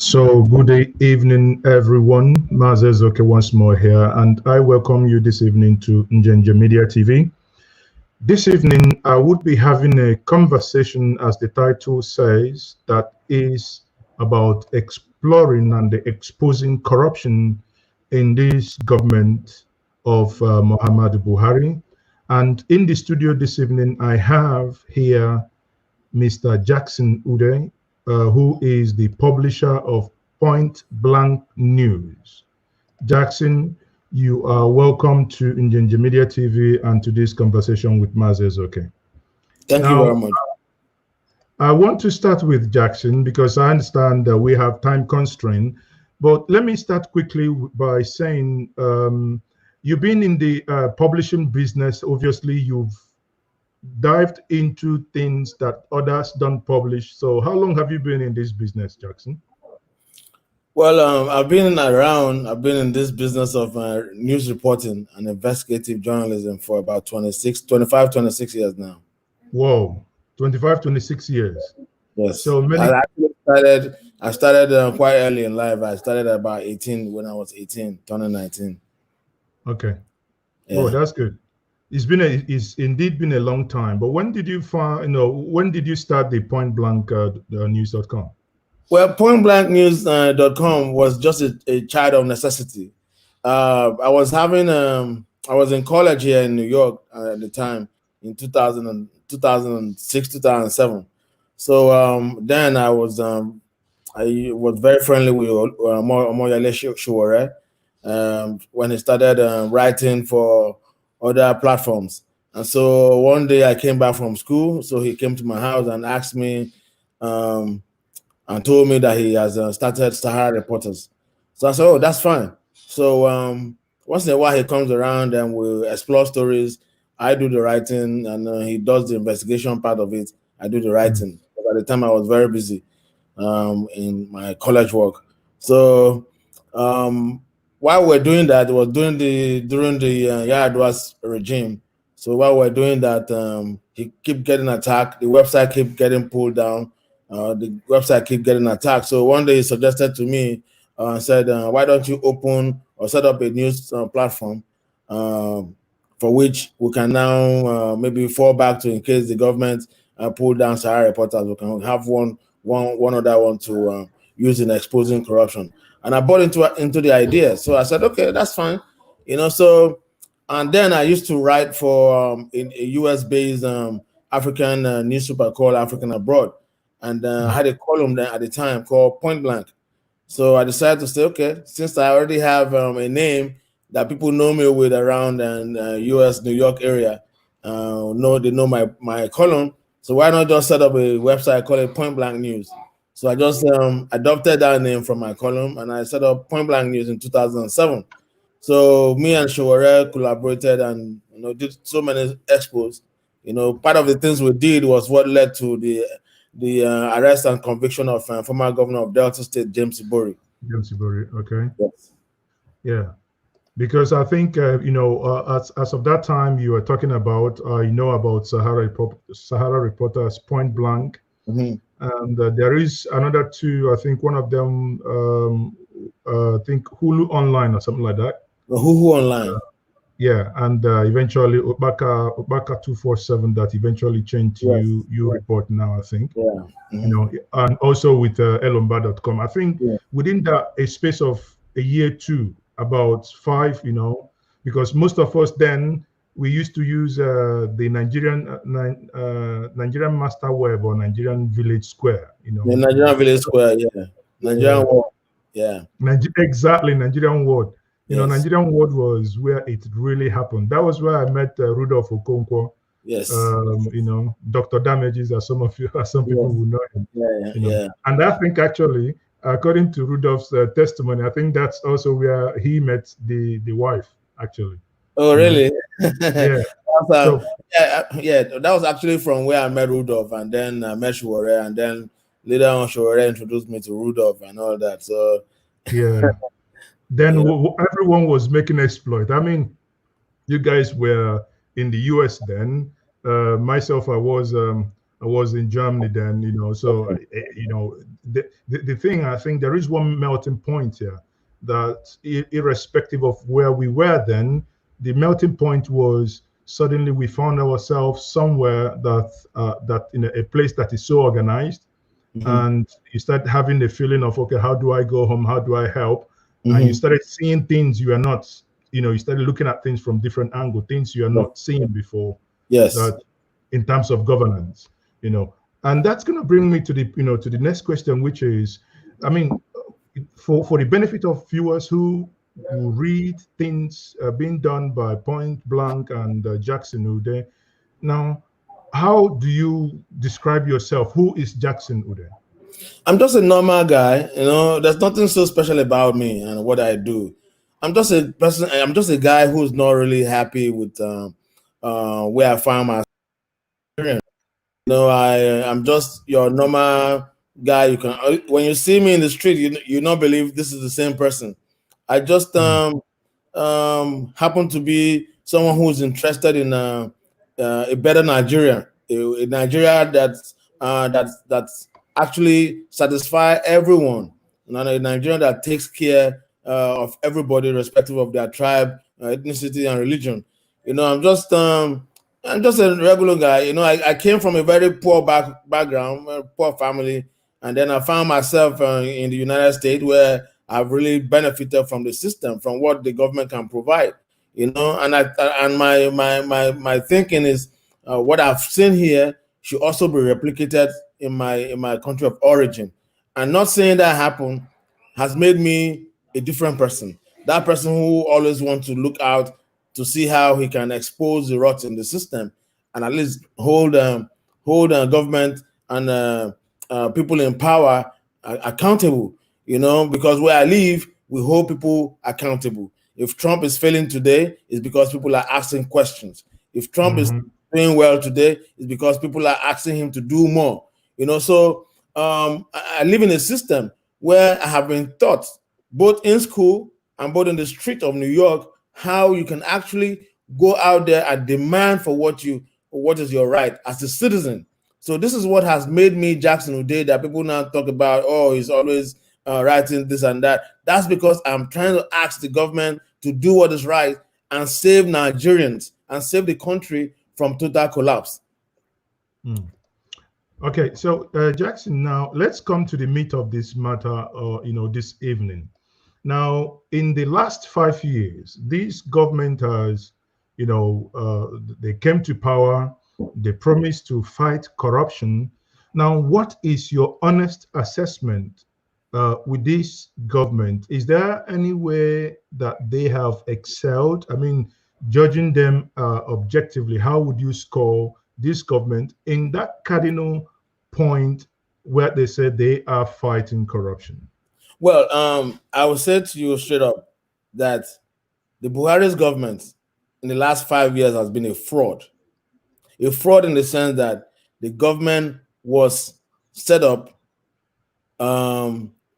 So, evening, everyone. Mazezoke once more here, and I welcome you this evening to Njenje Media TV. This evening, I would be having a conversation, as the title says, that is about exploring and exposing corruption in this government of Muhammadu Buhari. And in the studio this evening, I have here Mr. Jackson Ude, who is the publisher of Point Blank News. Jackson, you are welcome to Njenje Media TV and to this conversation with Mazezoke. Thank you very much. I want to start with Jackson because I understand that we have time constraint, but let me start quickly by saying you've been in the publishing business. Obviously, you've dived into things that others don't publish. So how long have you been in this business, Jackson? Well, I've been in this business of news reporting and investigative journalism for about 25, 26 years now. Whoa, 25, 26 years. Yes. So many. I started quite early in life. I started at about 18 when I was 18, turning 19. Okay. Yeah. Oh, that's good. It's indeed been a long time. But when did you when did you start the Point Blank news.com? Well, pointblanknews.com was just a child of necessity. I was in college here in New York at the time in 2006, 2007. So then I was very friendly with Omoyele Sowore when he started writing for other platforms. And so one day I came back from school, so he came to my house and asked me and told me that he has started Saharareporters. So I said, oh, that's fine. So once in a while he comes around and we'll explore stories. I do the writing and he does the investigation part of it. I do the writing. At the time I was very busy in my college work. So while we're doing that, it was during the Yar'Adua's regime. So while we're doing that, he kept getting attacked. The website kept getting pulled down. The website kept getting attacked. So one day he suggested to me, said, why don't you open or set up a news platform for which we can now maybe fall back to in case the government pull down Saharareporters. We can have one other one to use in exposing corruption. And I bought into the idea. So I said, okay, that's fine. So, and then I used to write for a US-based African newspaper called African Abroad. And I had a column there at the time called Point Blank. So I decided to say, okay, since I already have a name that people know me with around US, New York area, they know my column. So why not just set up a website called Point Blank News? So I just adopted that name from my column and I set up Point Blank News in 2007. So me and Sowore collaborated and did so many expos. Part of the things we did was what led to the arrest and conviction of former governor of Delta State, James Buhari. James Buhari, okay. Yes. Yeah. Because I think, as of that time, you were talking about, about Saharareporters, Point Blank. Mm-hmm. And there is another two, I think one of them, I think Hulu Online or something like that. Hulu Online. Yeah, and eventually Obaka 247 that eventually changed to you report now, I think. Yeah. Mm-hmm. And also with elomba.com. I think within a space of a year, two, about 5, because most of us then we used to use the Nigerian Master Web or Nigerian Village Square. The Nigerian Village Square, yeah. Nigerian World, yeah. Exactly, Nigerian World. Nigerian World was where it really happened. That was where I met Rudolph Okonkwo. Yes. Dr. Damages, as some people will know him. Yeah. And I think actually, according to Rudolph's testimony, I think that's also where he met the wife, actually. Oh, really? Yeah. That was actually from where I met Rudolph, and then I met Sowore, and then later on Sowore introduced me to Rudolph and all that. So yeah. Then everyone was making exploit. I mean, you guys were in the US then. Myself, I was I was in Germany then, so, the thing, I think there is one melting point here that irrespective of where we were then, the melting point was suddenly we found ourselves somewhere that in a place that is so organized, and you start having the feeling of, okay, how do I go home? How do I help? And you started seeing things you are not, you started looking at things from different angles, things you are not seeing before. Yes. That in terms of governance, and that's going to bring me to the next question, which is, I mean, for the benefit of viewers who read things being done by Point Blank and Jackson Ude. Now, how do you describe yourself? Who is Jackson Ude? I'm just a normal guy. There's nothing so special about me and what I do. I'm just a person. I'm just a guy who's not really happy with where I find myself. I'm just your normal guy. You can, when you see me in the street, you not believe this is the same person. I just happen to be someone who's interested in a better Nigeria, a Nigeria that's actually satisfy everyone, a Nigeria that takes care of everybody, irrespective of their tribe, ethnicity, and religion. I'm just a regular guy. I came from a very poor background, a poor family, and then I found myself in the United States, where I've really benefited from the system, from what the government can provide. And my thinking is what I've seen here should also be replicated in my country of origin. And not saying that happened has made me a different person. That person who always wants to look out to see how he can expose the rot in the system and at least hold government and people in power accountable. Because where I live, we hold people accountable. If Trump is failing today, it's because people are asking questions. If Trump is doing well today, it's because people are asking him to do more. So I live in a system where I have been taught, both in school and both in the street of New York, how you can actually go out there and demand for what is your right as a citizen. So this is what has made me Jackson Ude, that people now talk about, oh, he's always writing this and that. That's because I'm trying to ask the government to do what is right and save Nigerians and save the country from total collapse. Okay, so Jackson, now let's come to the meat of this matter, this evening. Now, in the last 5 years, this government has, they came to power, they promised to fight corruption. Now, what is your honest assessment with this government? Is there any way that they have excelled? I mean, judging them objectively, how would you score this government in that cardinal point where they said they are fighting corruption? Well, I will say to you straight up that the Buhari's government in the last 5 years has been a fraud. A fraud in the sense that the government was set up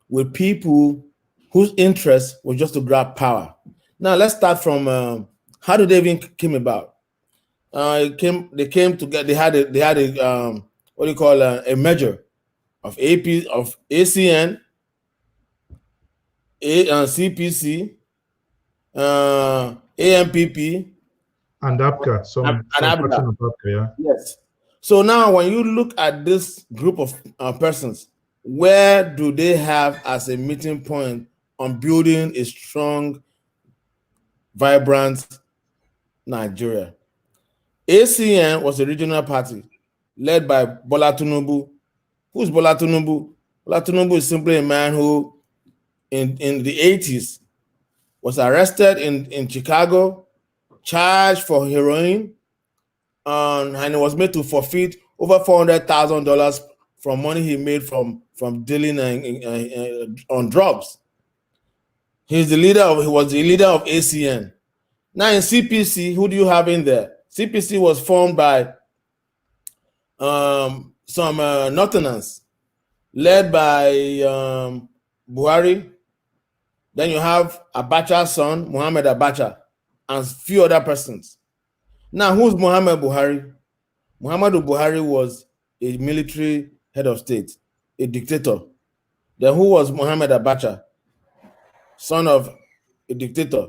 with people whose interest was just to grab power. Now let's start from how did they even came about? They came together. They had a what do you call a measure of ACN, CPC, AMPP, and APGA, some APGA. of APGA, yeah. Yes. So now, when you look at this group of persons, where do they have as a meeting point on building a strong, vibrant Nigeria? ACN was a regional party led by Bola Tinubu. Who's Bola Tinubu? Bola Tinubu is simply a man who, in the 80s, was arrested in Chicago, charged for heroin, and he was made to forfeit over $400,000 from money he made from dealing on drugs. He was the leader of ACN. Now in CPC, who do you have in there? CPC was formed by some Northerners, led by Buhari. Then you have Abacha's son, Muhammad Abacha, and few other persons. Now, who's Muhammad Buhari? Muhammadu Buhari was a military head of state, a dictator. Then who was Mohammed Abacha? Son of a dictator.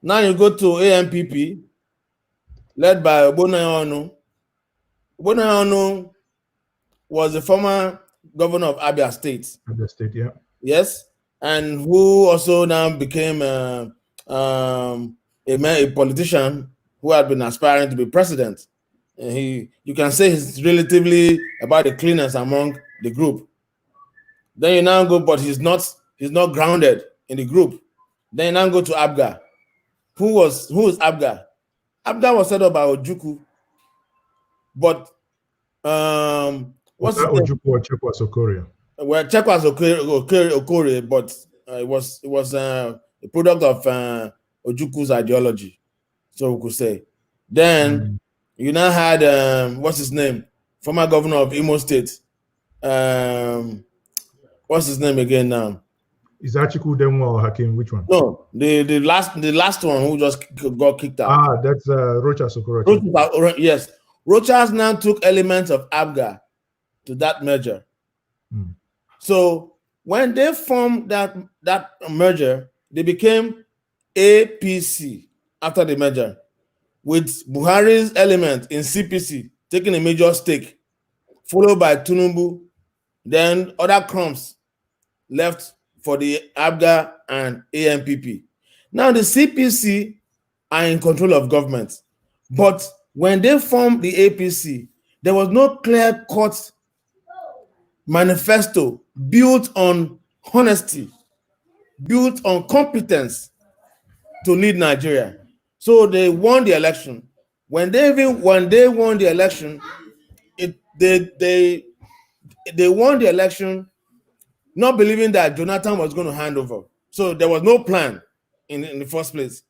Now you go to AMPP, led by Ogbonnaya Onu was the former governor of Abia State. Abia State, yeah. Yes, and who also now became a politician who had been aspiring to be president. And you can say he's relatively about the cleanest among the group. Then you now go, but he's not grounded in the group. Then you now go to Abga. Who is Abga? Abga was set up by Ojukwu, but what's that? Ojukwu or Chekwas Okorie? Well, Chekwas Okorie, but it was a product of Ojukwu's ideology, so we could say. Then you now had what's his name, former governor of Imo State. What's his name again now? Is that Chiku Denwa or Hakim? Which one? No, the last one who just got kicked out. Ah, that's Rochas Okorocha. Yes, Rochas now took elements of Abga to that merger. So when they formed that merger, they became APC after the merger, with Buhari's element in CPC taking a major stake, followed by Tinubu. Then other crumbs left for the Abga and AMPP. Now the CPC are in control of government, but when they formed the APC, there was no clear-cut manifesto built on honesty, built on competence to lead Nigeria. So they won the election. When they won the election, they won the election not believing that Jonathan was going to hand over. So there was no plan in the first place.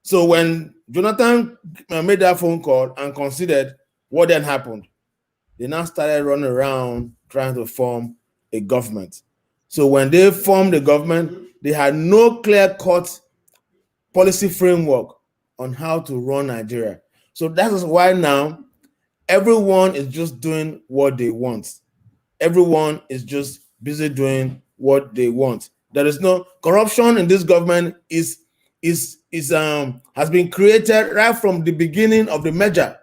So when Jonathan made that phone call and considered what then happened, they now started running around trying to form a government. So when they formed the government, they had no clear-cut policy framework on how to run Nigeria. So that is why now everyone is just doing what they want. Everyone is just busy doing what they want. There is no corruption in this government. Has been created right from the beginning of the merger.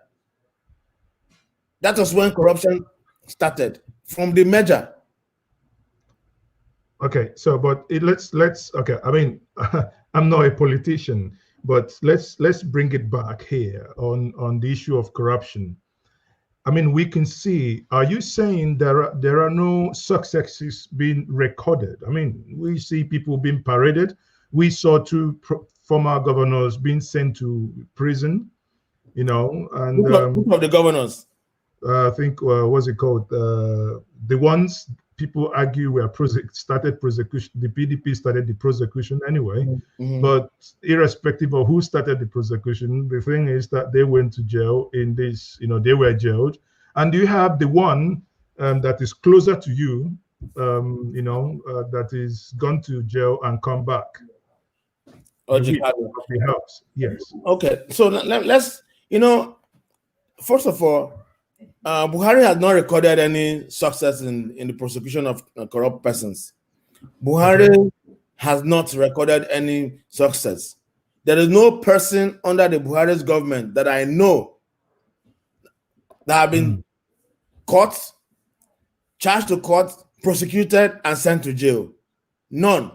That was when corruption started, from the merger. Okay, so but let's okay. I mean, I'm not a politician, but let's bring it back here on the issue of corruption. I mean, we can see. Are you saying there are no successes being recorded? I mean, we see people being paraded. We saw two former governors being sent to prison. You know, and who of the governors? I think what's it called? The ones people argue were started prosecution. The PDP started the prosecution anyway. But irrespective of who started the prosecution, the thing is that they went to jail in this. You know, they were jailed. And you have the one that is closer to you. You know, that is gone to jail and come back. The house. Yes. Okay. So let's. You know, first of all, Buhari has not recorded any success in the prosecution of corrupt persons. Buhari has not recorded any success. There is no person under the Buhari's government that I know that have been caught, charged to court, prosecuted, and sent to jail. None.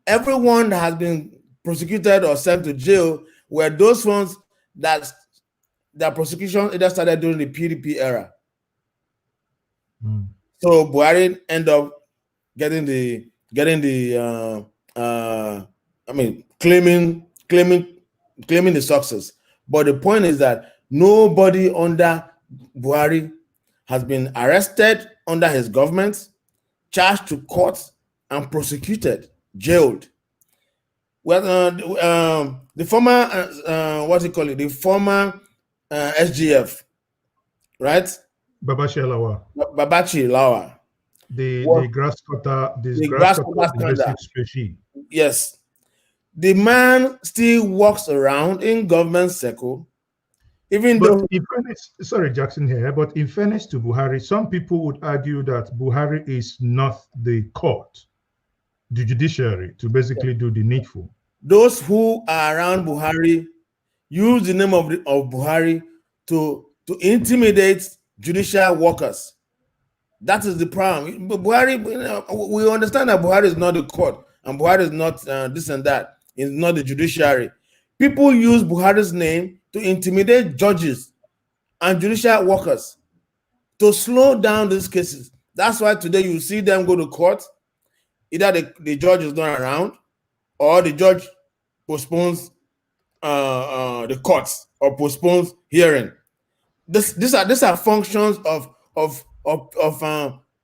Everyone that has been prosecuted or sent to jail were those ones that their prosecution either started during the PDP era. So Buhari ended up getting the claiming the success. But the point is that nobody under Buhari has been arrested under his government, charged to court, and prosecuted, jailed. Well, the former the former SGF, right? Babachi Lawa. The grass cutter species. Yes. The man still walks around in government circle Even But though in fairness, sorry, Jackson here, but in fairness to Buhari, some people would argue that Buhari is not the court, the judiciary, to basically do the needful. those who are around Buhari use the name of Buhari to intimidate judicial workers. That is the problem. Buhari, we understand that Buhari is not the court, and Buhari is not this and that. It's not the judiciary. People use Buhari's name to intimidate judges and judicial workers to slow down these cases. That's why today you see them go to court. Either the judge is not around, or the judge postpones the courts or postpones hearing. These are functions of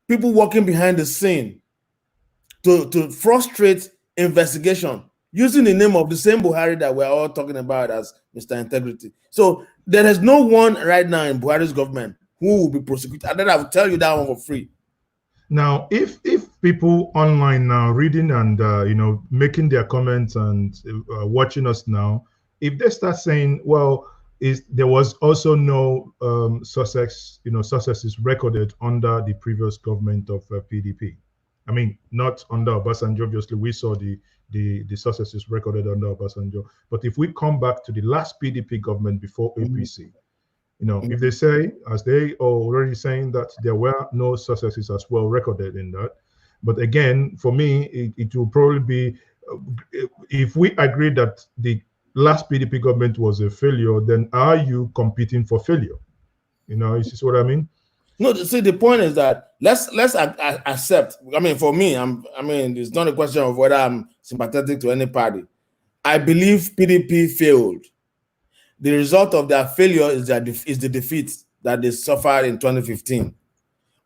people working behind the scene to frustrate investigation using the name of the same Buhari that we're all talking about as Mr. Integrity. So there is no one right now in Buhari's government who will be prosecuted. And then I will tell you that one for free. Now, if people online now reading and making their comments and watching us now, if they start saying, well, there was also no successes recorded under the previous government of PDP. I mean, not under Obasanjo. Obviously, we saw the successes recorded under Obasanjo. But if we come back to the last PDP government before APC, if they say, as they are already saying, that there were no successes as well recorded in that. But again, for me, it will probably be, if we agree that the last PDP government was a failure, then are you competing for failure? You see what I mean? No, see, the point is that let's accept. I mean, for me, it's not a question of whether I'm sympathetic to any party. I believe PDP failed. The result of their failure is the defeat that they suffered in 2015.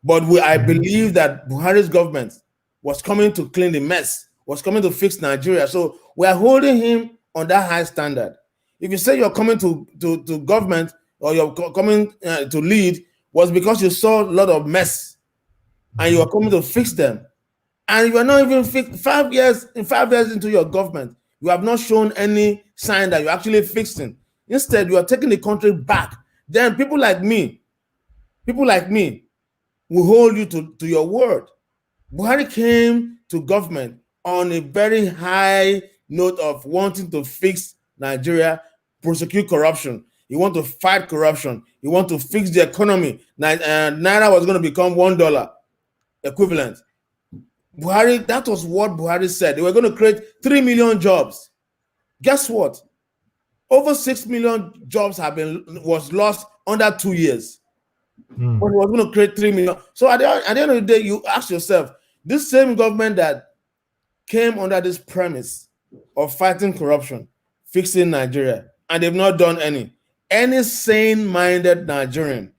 But I believe that Buhari's government was coming to clean the mess, was coming to fix Nigeria. So we are holding him on that high standard. If you say you're coming to government, or you're coming to lead, was because you saw a lot of mess and you are coming to fix them. And you are not even 5 years into your government, you have not shown any sign that you're actually fixing. Instead, you are taking the country back. Then people like me will hold you to your word. Buhari came to government on a very high note of wanting to fix Nigeria, prosecute corruption. He want to fight corruption. He want to fix the economy. Naira was going to become $1 equivalent. Buhari, that was what Buhari said. They were going to create 3 million jobs. Guess what? Over 6 million jobs was lost under 2 years. But he was going to create 3 million. So at the end of the day, you ask yourself, this same government that came under this premise of fighting corruption, fixing Nigeria, and they've not done any sane-minded Nigerian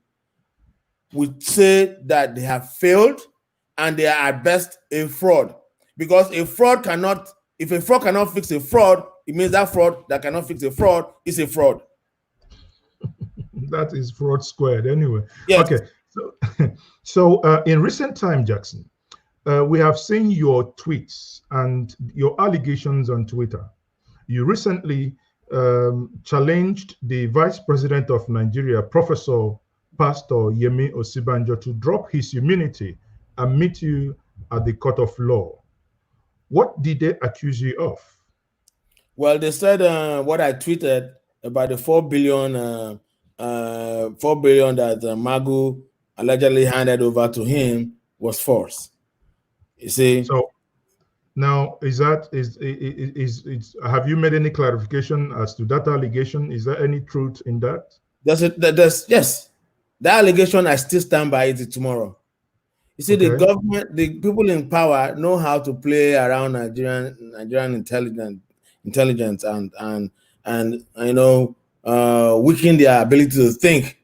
would say that they have failed and they are at best a fraud. Because if a fraud cannot fix a fraud, it means that fraud that cannot fix a fraud is a fraud. That is fraud squared anyway. Yes. Okay. So in recent time, Jackson, we have seen your tweets and your allegations on Twitter. You recently challenged the Vice President of Nigeria, Professor Pastor Yemi Osibanjo, to drop his immunity and meet you at the court of law. What did they accuse you of? Well, they said what I tweeted about the 4 billion that Magu allegedly handed over to him was false. You see. So now, have you made any clarification as to that allegation? Is there any truth in that? Yes. That allegation, I still stand by it tomorrow. You see, the government, the people in power know how to play around Nigerian intelligence and weaken their ability to think.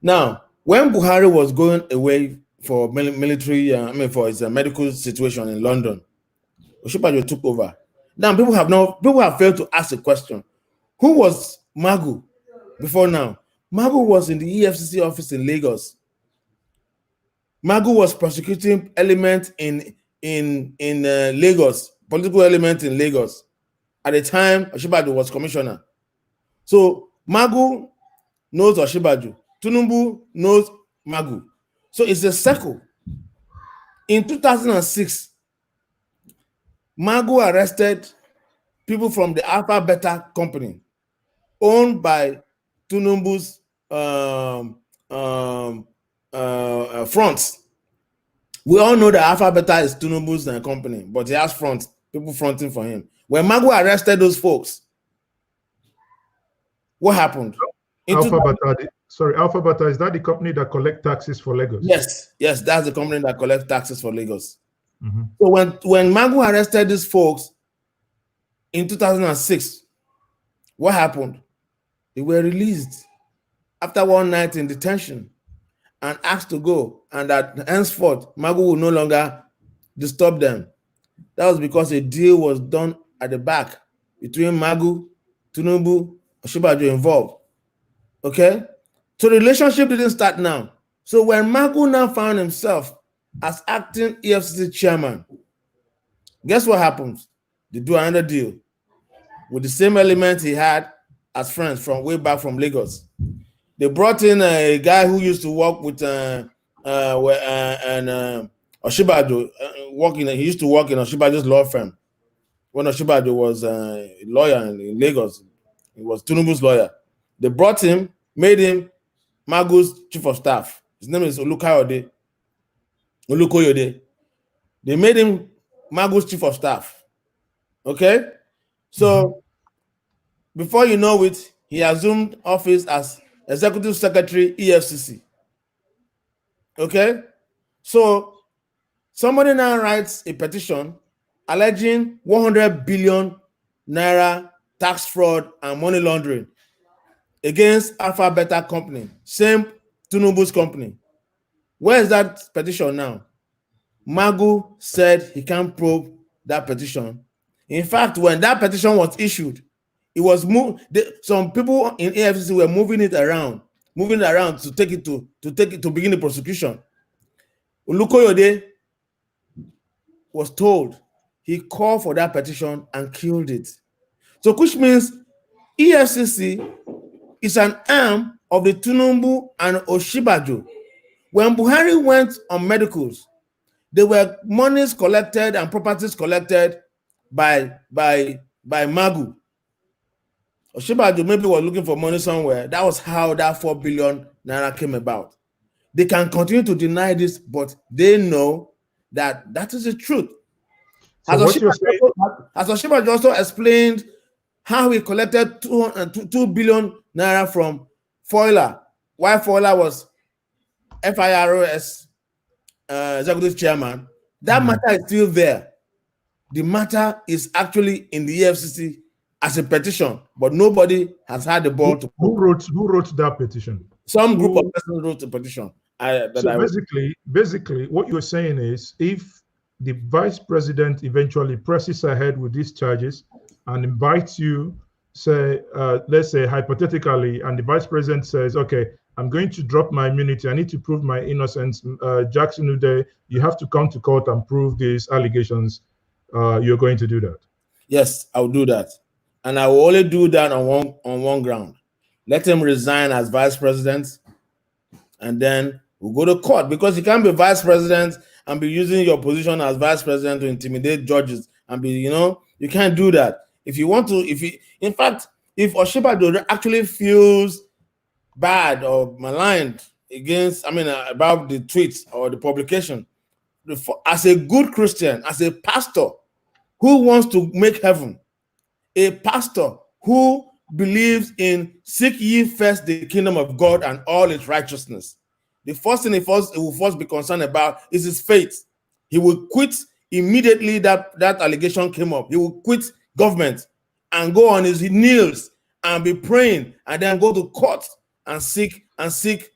Now, when Buhari was going away for military, for his medical situation in London, Oshibajo took over. Now people have failed to ask the question: who was Magu before now? Magu was in the EFCC office in Lagos. Magu was prosecuting element in Lagos, political element in Lagos. At the time, Oshibajo was commissioner. So Magu knows Oshibaju. Tinubu knows Magu. So it's a circle. In 2006, Magu arrested people from the Alpha Beta company owned by Tinubu's fronts. We all know that Alpha Beta is Tinubu's company, but he has fronts, people fronting for him. When Magu arrested those folks, what happened? Alpha Beta, is that the company that collects taxes for Lagos? Yes, that's the company that collects taxes for Lagos. So when Magu arrested these folks in 2006, what happened? They were released after one night in detention and asked to go, and that henceforth Magu will no longer disturb them. That was because a deal was done at the back between Magu, Tinubu, Oshibaju involved. Okay? So the relationship didn't start now. So when Magu now found himself as acting EFCC chairman, guess what happens? They do another deal with the same elements he had as friends from way back from Lagos. They brought in a guy who used to work with Oshibaju. He used to work in Oshibaju's law firm when Oshibaju was a lawyer in Lagos. He was Tinubu's lawyer. They brought him, made him Magu's chief of staff. His name is Olukoyode. They made him Magu's chief of staff. Okay? So, before you know it, he assumed office as Executive Secretary, EFCC. Okay? So, somebody now writes a petition alleging 100 billion naira tax fraud and money laundering against Alpha Beta company, same Tinubu's company. Where is that petition now? Magu said he can't probe that petition. In fact, when that petition was issued, it was moved. Some people in AFCC were moving it around to take it to begin the prosecution. Olukoyode was told he called for that petition and killed it. So, which means EFCC is an arm of the Tinubu and Oshibaju. When Buhari went on medicals, there were monies collected and properties collected by Magu. Oshibaju maybe was looking for money somewhere. That was how that 4 billion naira came about. They can continue to deny this, but they know that that is the truth. So as Oshibaju also explained how he collected 2 billion naira from Foiler, while Foiler was FIROS executive chairman. That matter is still there. The matter is actually in the EFCC as a petition, but nobody has had the ball to. Who wrote that petition? Some group of persons wrote the petition. Basically, what you're saying is, if the vice president eventually presses ahead with these charges and invites you, say, let's say hypothetically, and the vice president says, okay, I'm going to drop my immunity. I need to prove my innocence. Jackson Ude, you have to come to court and prove these allegations. You're going to do that? Yes, I'll do that. And I will only do that on one ground. Let him resign as vice president, and then we'll go to court, because you can't be vice president and be using your position as vice president to intimidate judges and be, you can't do that. If you want to, in fact, if Oshibaju actually feels bad or maligned about the tweets or the publication, as a good Christian, as a pastor who wants to make heaven, a pastor who believes in seek ye first the kingdom of God and all its righteousness, the first thing he will first be concerned about is his faith. He will quit immediately that allegation came up. He will quit government and go on his knees and be praying, and then go to court and seek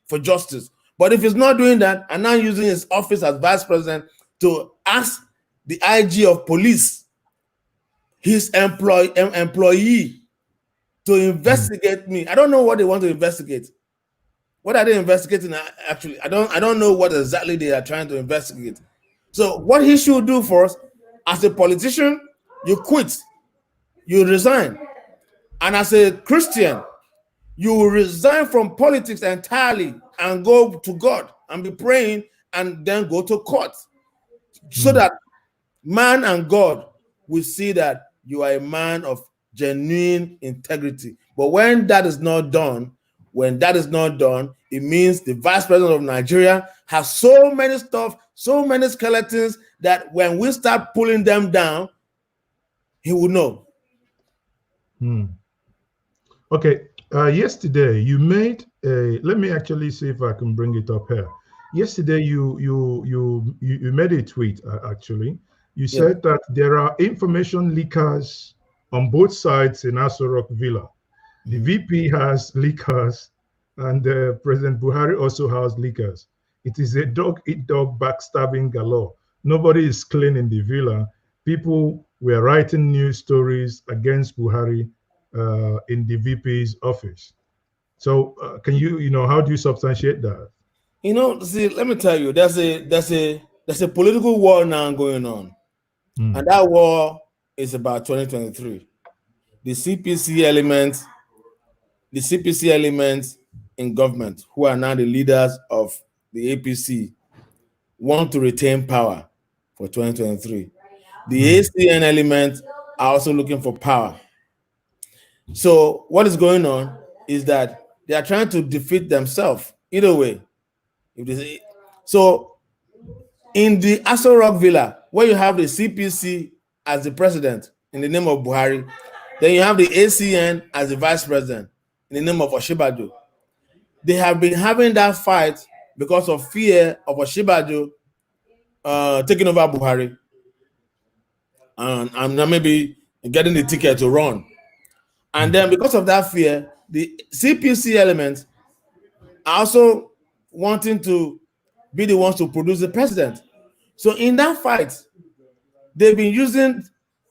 for justice. But if he's not doing that and now using his office as vice president to ask the IG of police, his employee, to investigate me, I don't know what they want to investigate. What are they investigating? Actually, I don't know what exactly they are trying to investigate. So what he should do first, as a politician, you quit, you resign. And as a Christian, you will resign from politics entirely and go to God and be praying and then go to court so that man and God will see that you are a man of genuine integrity. But when that is not done, it means the vice president of Nigeria has so many stuff, so many skeletons that when we start pulling them down, he will know. Okay. Yesterday you made a. Let me actually see if I can bring it up here. Yesterday you made a tweet. Actually, you said that there are information leakers on both sides in Aso Rock Villa. The VP has leakers, and President Buhari also has leakers. It is a dog-eat-dog backstabbing galore. Nobody is clean in the villa. People were writing news stories against Buhari in the VP's office. So can you, how do you substantiate that? See, let me tell you, there's a political war now going on. And that war is about 2023. The CPC elements in government, who are now the leaders of the APC, want to retain power for 2023. The ACN elements are also looking for power. So what is going on is that they are trying to defeat themselves either way. So in the Aso Rock Villa, where you have the CPC as the president in the name of Buhari, then you have the ACN as the vice president in the name of Osinbajo. They have been having that fight because of fear of Osinbajo taking over Buhari and maybe getting the ticket to run. And then because of that fear, the CPC elements are also wanting to be the ones to produce the president. So in that fight, they've been using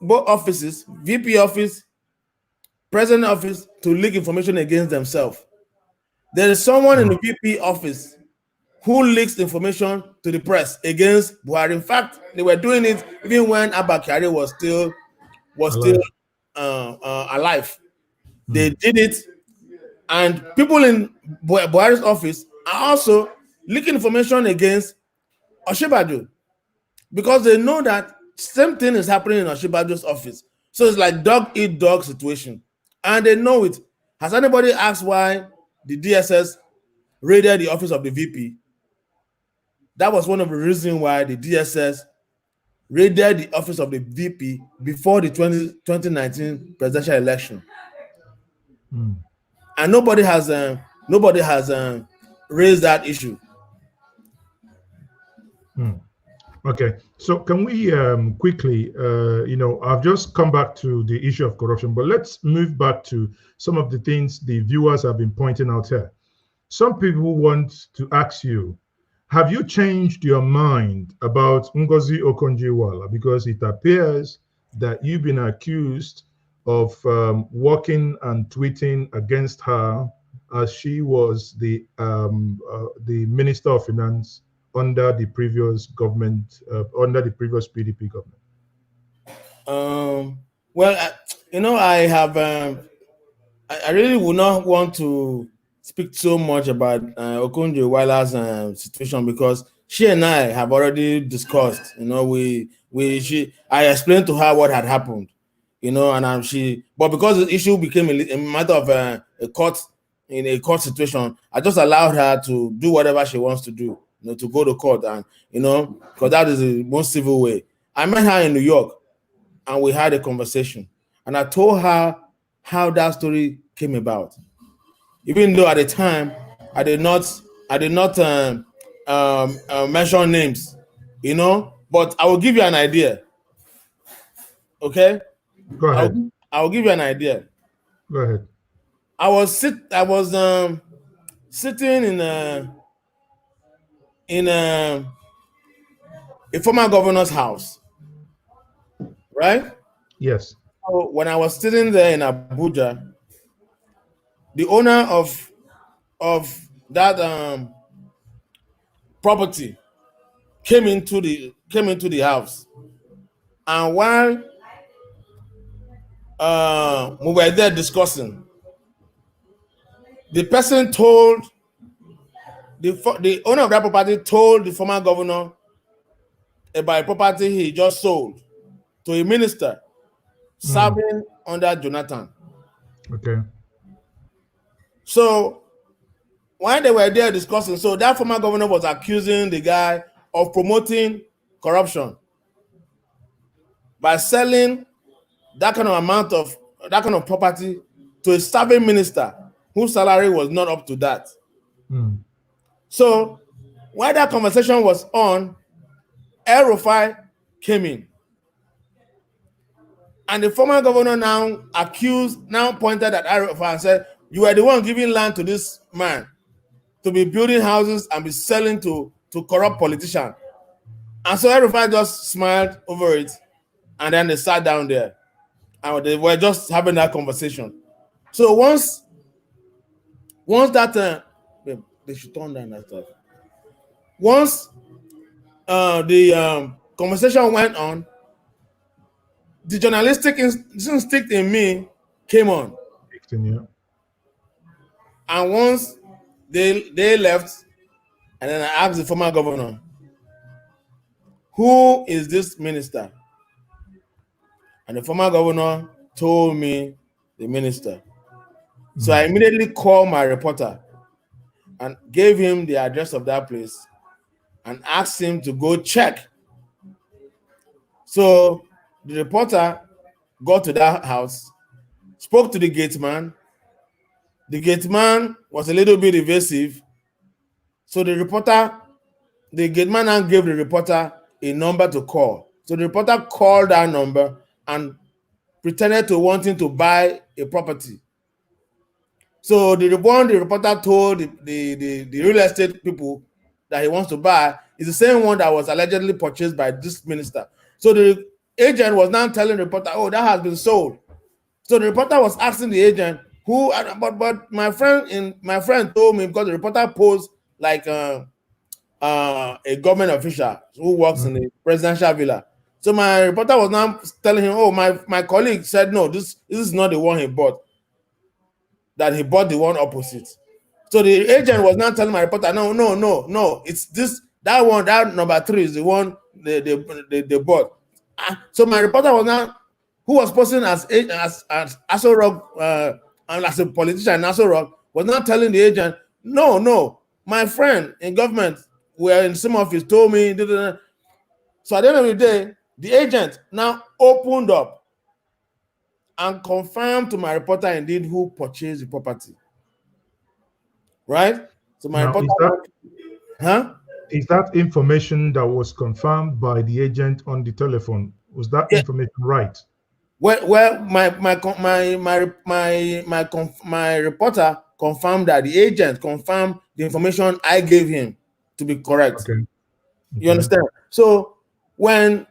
both offices, VP office, president office, to leak information against themselves. There is someone in the VP office who leaks information to the press against Buhari. In fact, they were doing it even when Abia was still alive. They did it, and people in Buhari's office are also leaking information against Osinbajo because they know that same thing is happening in Osinbajo's office. So it's like dog-eat-dog situation, and they know it. Has anybody asked why the DSS raided the office of the VP? That was one of the reasons why the DSS raided the office of the VP before the 2019 presidential election. And nobody has raised that issue. Okay, so can we quickly, I've just come back to the issue of corruption, but let's move back to some of the things the viewers have been pointing out here. Some people want to ask you, have you changed your mind about Ngozi Okonjo-Iweala? Because it appears that you've been accused of working and tweeting against her as she was the Minister of Finance under the previous government, under the previous PDP government. I have. I really would not want to speak so much about Okonjo-Iweala's situation because she and I have already discussed. I explained to her what had happened. But because the issue became a matter of a court situation, I just allowed her to do whatever she wants to do, to go to court, and because that is the most civil way. I met her in New York, and we had a conversation, and I told her how that story came about. Even though at the time I did not mention names, but I will give you an idea. Okay. Go ahead. I'll give you an idea. Go ahead. I was sitting in a former governor's house, right? Yes. So when I was sitting there in Abuja, the owner of that property came into the house, and while we were there discussing, the person told the owner of that property told the former governor about a property he just sold to a minister serving under Jonathan. Okay. So when they were there discussing, so that former governor was accusing the guy of promoting corruption by selling that kind of amount of that kind of property to a serving minister whose salary was not up to that. So while that conversation was on, El-Rufai came in. And the former governor now pointed at El-Rufai and said, you were the one giving land to this man to be building houses and be selling to corrupt politicians. And so El-Rufai just smiled over it, and then they sat down there. And they were just having that conversation. So once that they should turn down that stuff. Once the conversation went on, the journalistic instinct in me came on. And once they left, and then I asked the former governor, who is this minister? And the former governor told me the minister. So I immediately called my reporter and gave him the address of that place and asked him to go check. So the reporter got to that house, spoke to the gate man. The gate man was a little bit evasive. So the gate man now gave the reporter a number to call. So the reporter called that number and pretended to wanting to buy a property. So the reporter told the real estate people that he wants to buy is the same one that was allegedly purchased by this minister. So the agent was now telling the reporter, oh, that has been sold. So the reporter was asking the agent, who, but my friend told me, because the reporter posed like a government official who works in the presidential villa. So my reporter was now telling him, oh, my colleague said, no, this is not the one he bought, that he bought the one opposite. So the agent was now telling my reporter, no, it's that one, that number 3 is the one they bought. So my reporter was now, who was posting as Aso Rock, and as a politician in Aso Rock, was now telling the agent, no, my friend in government, were in some office, told me. So at the end of the day, the agent now opened up and confirmed to my reporter indeed who purchased the property. Right? So my reporter, is that information that was confirmed by the agent on the telephone? Was that information right? Well, my reporter confirmed that the agent confirmed the information I gave him to be correct. Okay. You understand? So when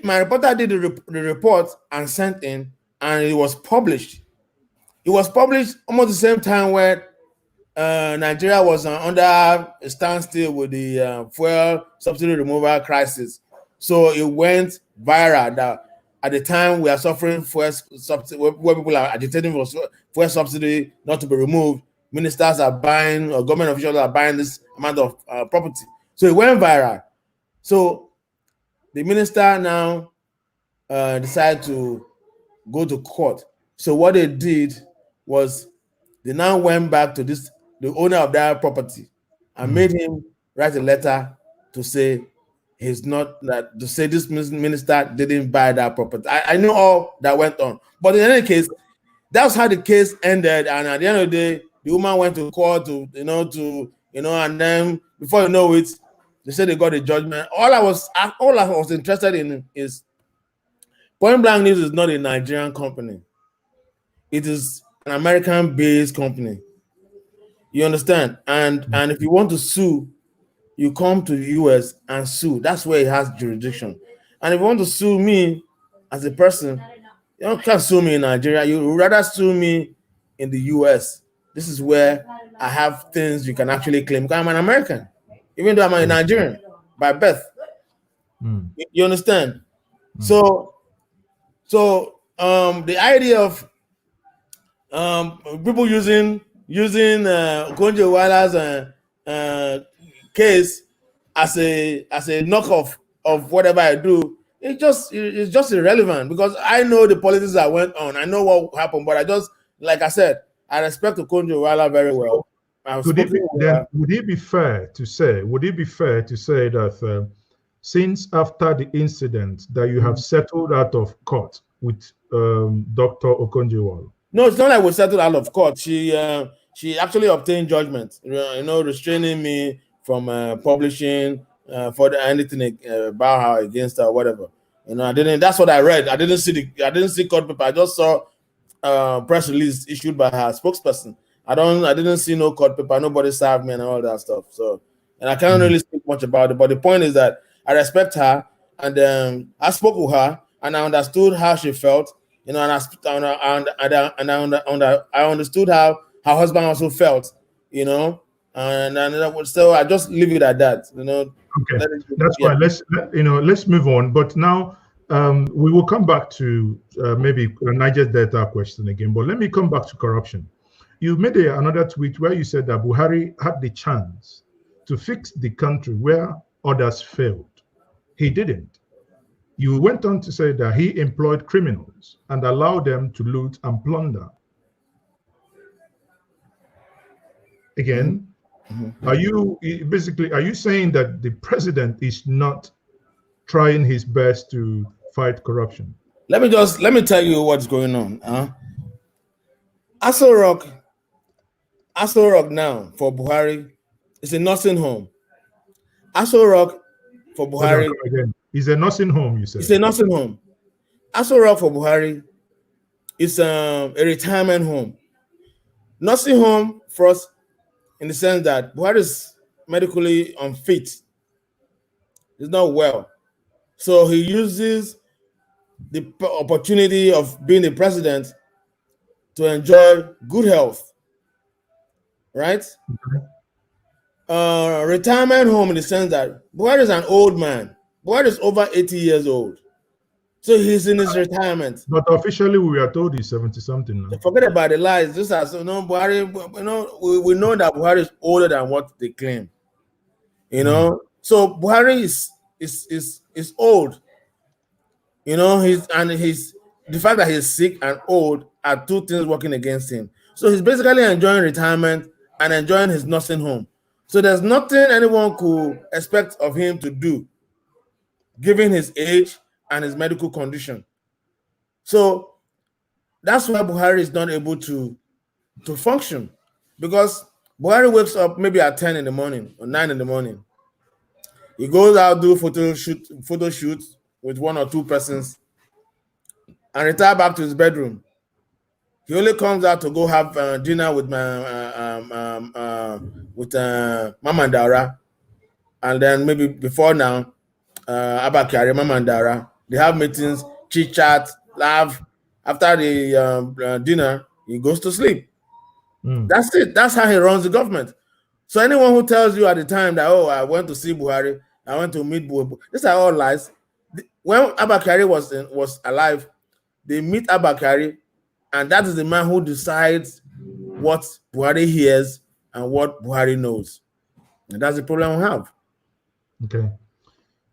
my reporter did the report and sent in, and it was published. It was published almost the same time where Nigeria was under a standstill with the fuel subsidy removal crisis. So it went viral that at the time we are suffering fuel subsidy, where people are agitating for fuel subsidy not to be removed. Ministers are buying, or government officials are buying this amount of property. So it went viral. So the minister now decided to go to court. So what they did was they now went back to the owner of that property and made him write a letter to say this minister didn't buy that property. I know all that went on, but in any case, that's how the case ended. And at the end of the day, the woman went to court and then before you know it, they said they got a judgment. All I was interested in is Point Blank News is not a Nigerian company. It is an American-based company. You understand? And if you want to sue, you come to the US and sue. That's where it has jurisdiction. And if you want to sue me as a person, you can't sue me in Nigeria. You would rather sue me in the US. This is where I have things you can actually claim. Because I'm an American, even though I'm a Nigerian by birth. You understand? So the idea of people using using Konjo Wala's case as a knockoff of whatever I do, it's just irrelevant, because I know the politics that went on. I know what happened, but I just, like I said, I respect Konjo Wala very well. Would it be fair to say that since after the incident that you have settled out of court with Dr. Okonjo-Iweala? No, it's not like we settled out of court. She actually obtained judgment, restraining me from publishing for anything about her, against her, whatever. I didn't. That's what I read. I didn't see court paper. I just saw press release issued by her spokesperson. I didn't see no court paper. Nobody served me and all that stuff. So, and I can't really speak much about it. But the point is that I respect her, and I spoke with her, and I understood how she felt. And I understood how her husband also felt. And so I just leave it at that. Okay, that's fine. Let's move on. But now we will come back to maybe a Niger Delta question again. But let me come back to corruption. You made another tweet where you said that Buhari had the chance to fix the country where others failed. He didn't. You went on to say that he employed criminals and allowed them to loot and plunder. Again, are you saying that the president is not trying his best to fight corruption? Let me tell you what's going on. Aso Rock now for Buhari is a nursing home. Aso Rock for Buhari is a nursing home, you said? It's a nursing home. Aso Rock for Buhari is a retirement home. Nursing home for us, in the sense that Buhari is medically unfit. He's not well. So he uses the opportunity of being the president to enjoy good health. Right? Retirement home, in the sense that Buhari is an old man. Buhari is over 80 years old. So he's in his retirement. But officially, we are told he's 70-something now. Forget about the lies. This has Buhari. We know that Buhari is older than what they claim. So Buhari is old. The fact that he's sick and old are two things working against him. So he's basically enjoying retirement and enjoying his nursing home. So there's nothing anyone could expect of him to do, given his age and his medical condition. So that's why Buhari is not able to function, because Buhari wakes up maybe at 10 in the morning or 9 in the morning. He goes out, do photo shoots with one or two persons, and retire back to his bedroom. He only comes out to go have dinner with Mama Dara, and then maybe before now, Abakari, Mama Dara. They have meetings, chit chat, laugh. After the dinner, he goes to sleep. That's it. That's how he runs the government. So anyone who tells you at the time that, oh, I went to see Buhari, I went to meet Buhari, these are all lies. When Abakari was alive, they meet Abakari, and that is the man who decides what Buhari hears and what Buhari knows. And that's the problem we have. Okay.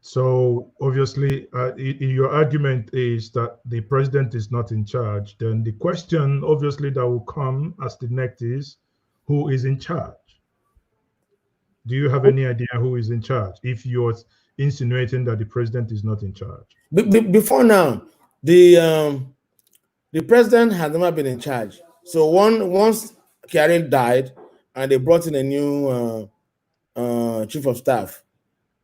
So obviously, your argument is that the president is not in charge. Then the question, obviously, that will come as the next is, who is in charge? Do you have any idea who is in charge? If you're insinuating that the president is not in charge. Before now, the president has never been in charge. So once Kyari died, and they brought in a new chief of staff.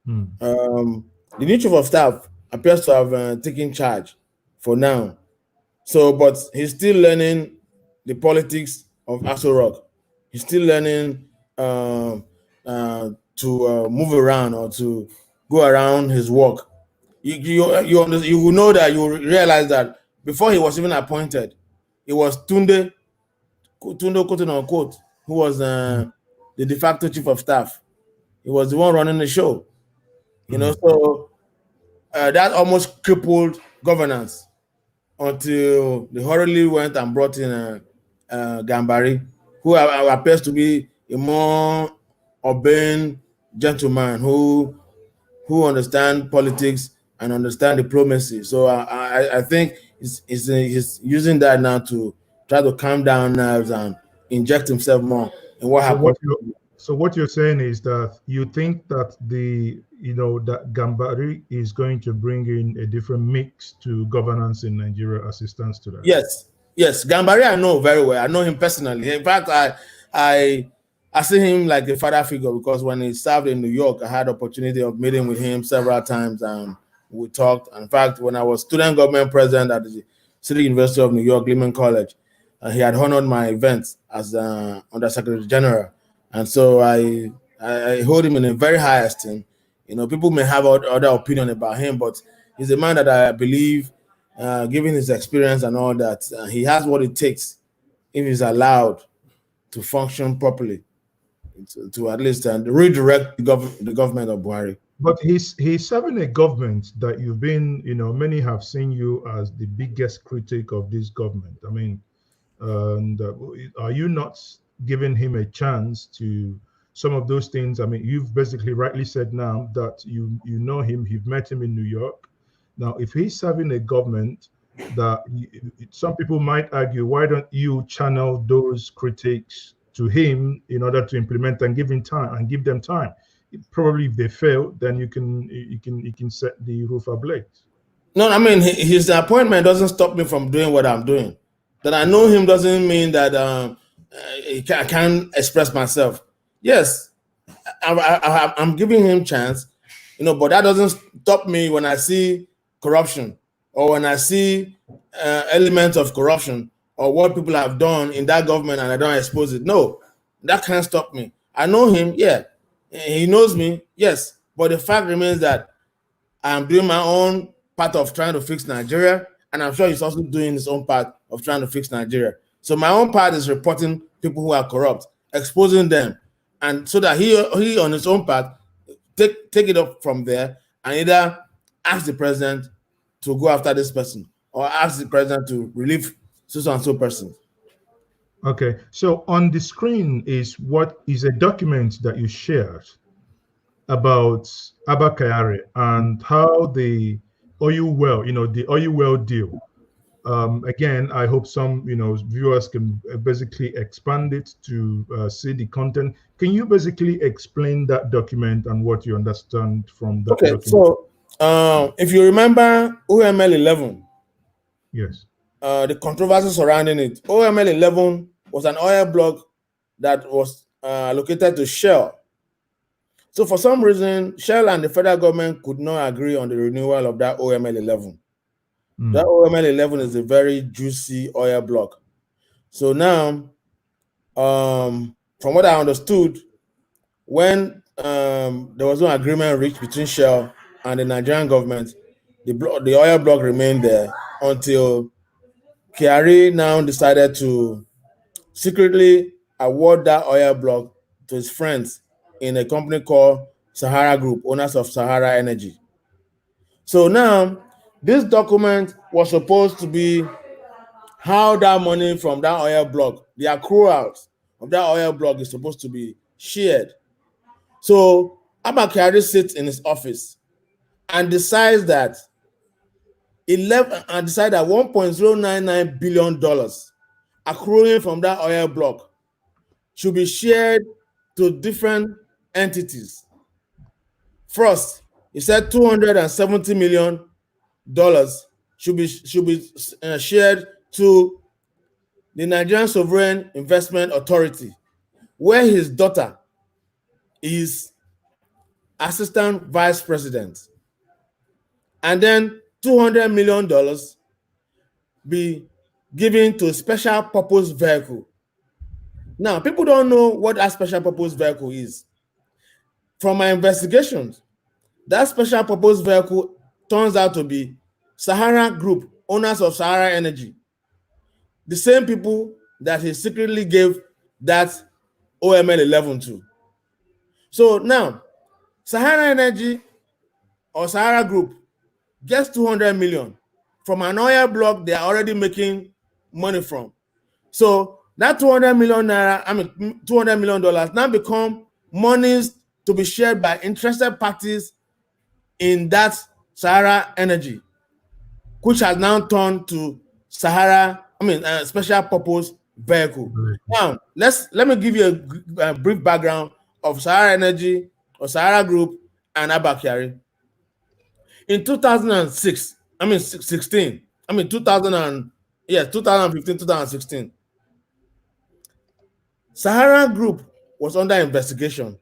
The new chief of staff appears to have taken charge for now. So, but he's still learning the politics of Aso Rock. He's still learning to move around or to go around his work. You will know that, you will realize that before he was even appointed, it was Tunde, quote unquote, who was the de facto chief of staff. He was the one running the show. So that almost crippled governance until they hurriedly went and brought in Gambari who appears to be a more urbane gentleman who understand politics and understand diplomacy. So I think he's using that now to try to calm down nerves and inject himself more in what happened. So what you're saying is that you think that that Gambari is going to bring in a different mix to governance in Nigeria as it stands today. Yes, Gambari I know very well. I know him personally. In fact, I see him like a father figure, because when he served in New York, I had opportunity of meeting with him several times, and we talked. In fact, when I was student government president at the City University of New York, Lehman College, he had honored my events as Undersecretary General, and so I hold him in a very high esteem. People may have other opinion about him, but he's a man that I believe, given his experience and all that, he has what it takes if he's allowed to function properly, to at least redirect the government of Buhari. But he's serving a government that you've been, many have seen you as the biggest critic of this government. I mean, and are you not giving him a chance to some of those things? I mean, you've basically rightly said now that you know him, you've met him in New York. Now, if he's serving a government that some people might argue, why don't you channel those critics to him in order to implement and give them time? Probably if they fail, then you can set the roof ablaze. No, I mean, his appointment doesn't stop me from doing what I'm doing. That I know him doesn't mean that I can't express myself. Yes, I'm giving him chance, but that doesn't stop me when I see corruption, or when I see elements of corruption, or what people have done in that government and I don't expose it. No, that can't stop me. I know him, yeah. He knows me, yes. But the fact remains that I'm doing my own part of trying to fix Nigeria, and I'm sure he's also doing his own part of trying to fix Nigeria. So my own part is reporting people who are corrupt, exposing them, and so that he on his own part take it up from there and either ask the president to go after this person or ask the president to relieve so and so person. Okay, so on the screen is a document that you shared about Abba Kyari and how the oil well deal. Again, I hope some viewers can basically expand it to see the content. Can you basically explain that document and what you understand from that document? So if you remember OML 11, yes, the controversy surrounding it, OML 11 was an oil block that was located to Shell. So for some reason, Shell and the federal government could not agree on the renewal of that OML 11. That OML 11 is a very juicy oil block. So now, from what I understood, when there was no agreement reached between Shell and the Nigerian government, the oil block remained there until Kyari now decided to secretly award that oil block to his friends in a company called Sahara Group, owners of Sahara Energy. So now, this document was supposed to be how that money from that oil block, the accruals of that oil block, is supposed to be shared. So Abba Kyari sits in his office and decides that $1.099 billion accruing from that oil block should be shared to different entities. First, he said $270 million should be shared to the Nigerian Sovereign Investment Authority, where his daughter is assistant vice president. And then $200 million be given to a special purpose vehicle. Now, people don't know what that special purpose vehicle is. From my investigations, that special purpose vehicle turns out to be Sahara Group, owners of Sahara Energy, the same people that he secretly gave that OML 11 to. So now, Sahara Energy or Sahara Group gets 200 million from an oil block they are already making money from. So That 200 million naira, $200 million now become monies to be shared by interested parties in that Sahara Energy, which has now turned to special purpose vehicle. Now, let me give you a brief background of Sahara Energy or Sahara Group and Abba Kyari. In 2015, 2016, Sahara Group was under investigation.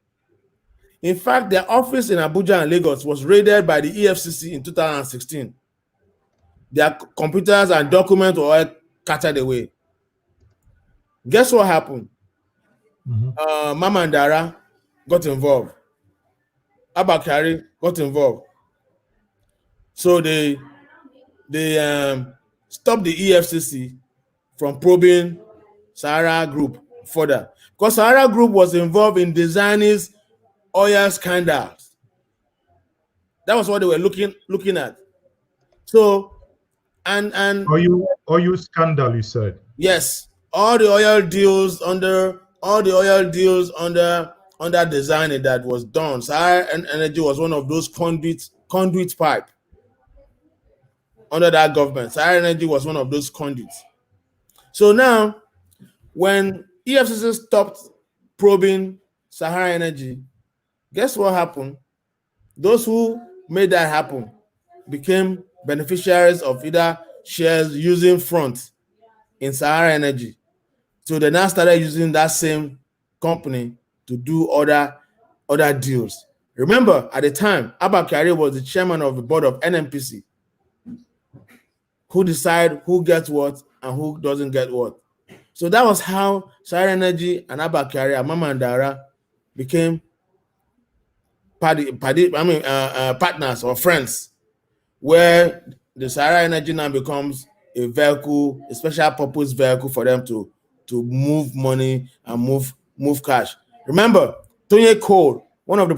In fact, their office in Abuja and Lagos was raided by the EFCC in 2016. Their computers and documents were all carted away. Guess what happened? Mama and Dara got involved. Abba Kyari got involved. So they stopped the EFCC from probing Sahara Group further, because Sahara Group was involved in designing oil scandals. That was what they were looking at. So and oil scandal, you said? Yes, all the oil deals under designing that was done. Sahara Energy was one of those conduit pipe under that government. Sahara Energy was one of those conduits. So now, when EFCC stopped probing Sahara Energy, guess what happened? Those who made that happen became beneficiaries of either shares using front in Sahara Energy. So they now started using that same company to do other deals. Remember, at the time, Abba Kyari was the chairman of the board of NNPC, who decide who gets what and who doesn't get what. So that was how Sahara Energy and Abba Kyari and Mama and Dara became partners or friends, where the Sahara Energy now becomes a vehicle, a special purpose vehicle for them to move money and move cash. Remember, Tony Cole, one of the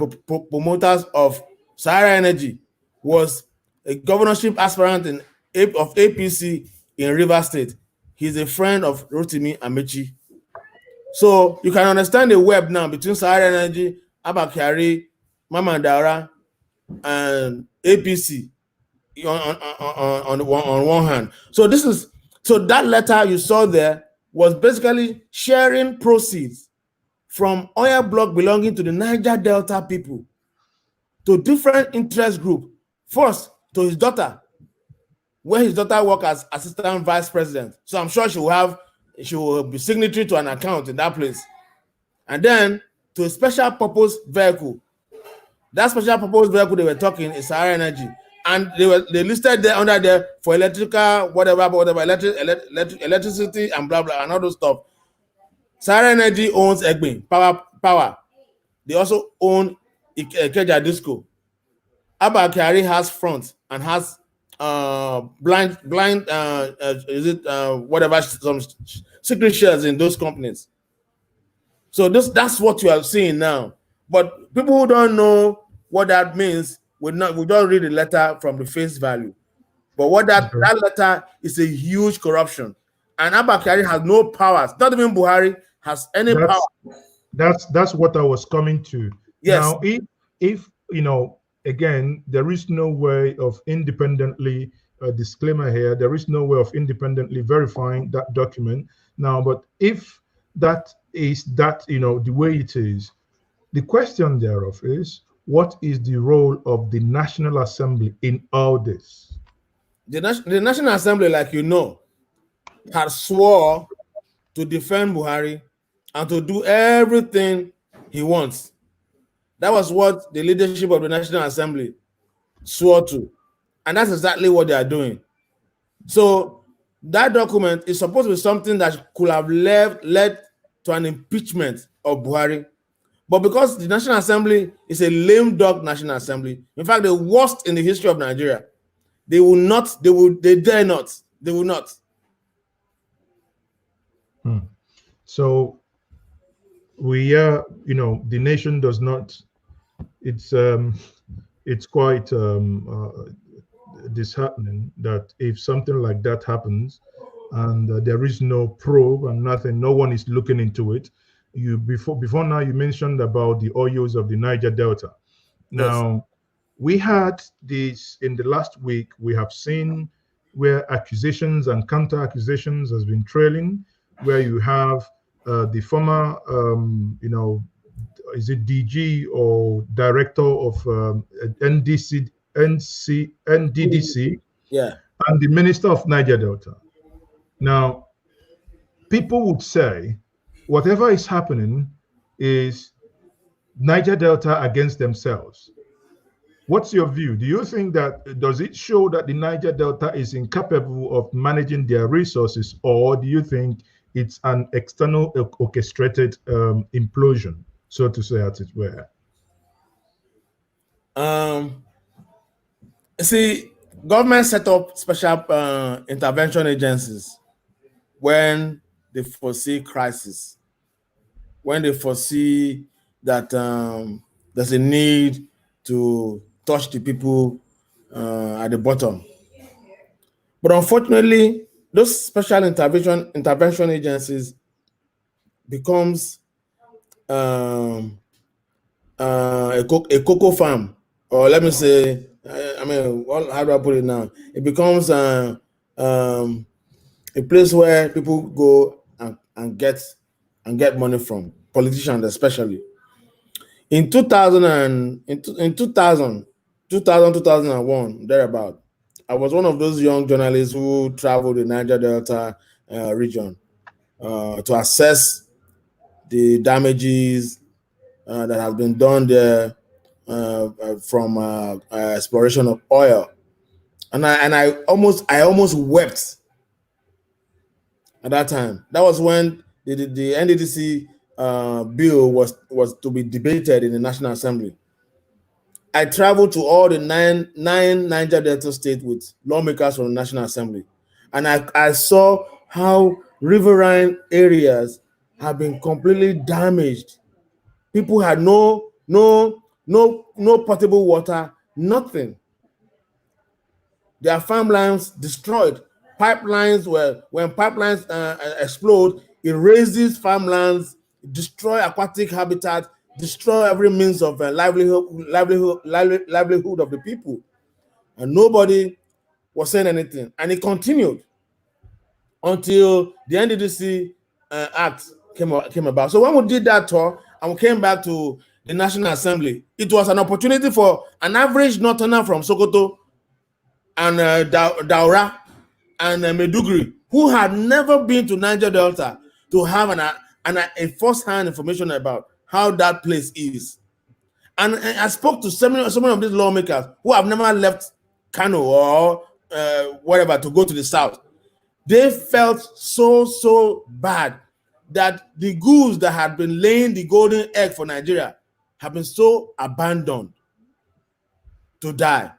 promoters of Sahara Energy, was a governorship aspirant of APC in Rivers State. He's a friend of Rotimi Amechi. So you can understand the web now between Sahara Energy, Abba Kyari, Mama Dara, and APC on one hand. So that letter you saw there was basically sharing proceeds from oil block belonging to the Niger Delta people to different interest group. First, to his daughter, where his daughter works as assistant vice president. So I'm sure she will be signatory to an account in that place. And then to a special purpose vehicle. That special purpose vehicle they were talking is Sahara Energy. And they listed there under there for electrical, electricity and blah blah and all those stuff. Sahara Energy owns Egbin Power. They also own Ikeja Disco. Abba Kyari has front and has blind some secret shares in those companies. So that's what you are seeing now. But people who don't know what that means we don't read the letter from the face value. But what that letter is a huge corruption. And Abba Kyari has no powers. Not even Buhari has any power. That's what I was coming to. Yes. Now, if again, there is no way of independently, disclaimer here, there is no way of independently verifying that document. Now, but if that is the way it is, the question thereof is, what is the role of the National Assembly in all this? The National Assembly, like has swore to defend Buhari and to do everything he wants. That was what the leadership of the National Assembly swore to. And that's exactly what they are doing. So that document is supposed to be something that could have led to an impeachment of Buhari. But because the National Assembly is a lame duck National Assembly, in fact, the worst in the history of Nigeria, they will not. So we are, the nation does not. It's quite disheartening that if something like that happens, and there is no probe and nothing. No one is looking into it. You before now you mentioned about the oils of the Niger Delta. Now, yes, we had this in the last week. We have seen where accusations and counter accusations has been trailing, where you have the former, is it DG or director of NDDC, yeah, and the minister of Niger Delta. Now, people would say whatever is happening is Niger Delta against themselves. What's your view? Do you think that, does it show that the Niger Delta is incapable of managing their resources, or do you think it's an external orchestrated implosion, so to say, as it were? See, government set up special intervention agencies when they foresee crisis, when they foresee that there's a need to touch the people at the bottom. But unfortunately, those special intervention agencies becomes a cocoa farm, or let me say, how do I put it now? It becomes a place where people go and get money from, politicians especially. In 2001, thereabout, I was one of those young journalists who traveled the Niger Delta region to assess the damages that have been done there from exploration of oil, and I almost wept at that time. That was when the NDDC bill was to be debated in the National Assembly. I traveled to all the nine Niger Delta states with lawmakers from the National Assembly, and I saw how riverine areas have been completely damaged. People had no potable water, nothing. Their farmlands destroyed. Pipelines when pipelines explode, it raises farmlands, destroy aquatic habitat, destroy every means of livelihood of the people, and nobody was saying anything. And it continued until the NDDC Act came about. So when we did that tour and we came back to the National Assembly, it was an opportunity for an average northerner from Sokoto and Daura and Maiduguri, who had never been to Niger Delta, to have a first-hand information about how that place is. And I spoke to some of these lawmakers who have never left Kano or whatever to go to the south. They felt so bad that the goose that had been laying the golden egg for Nigeria have been so abandoned to die.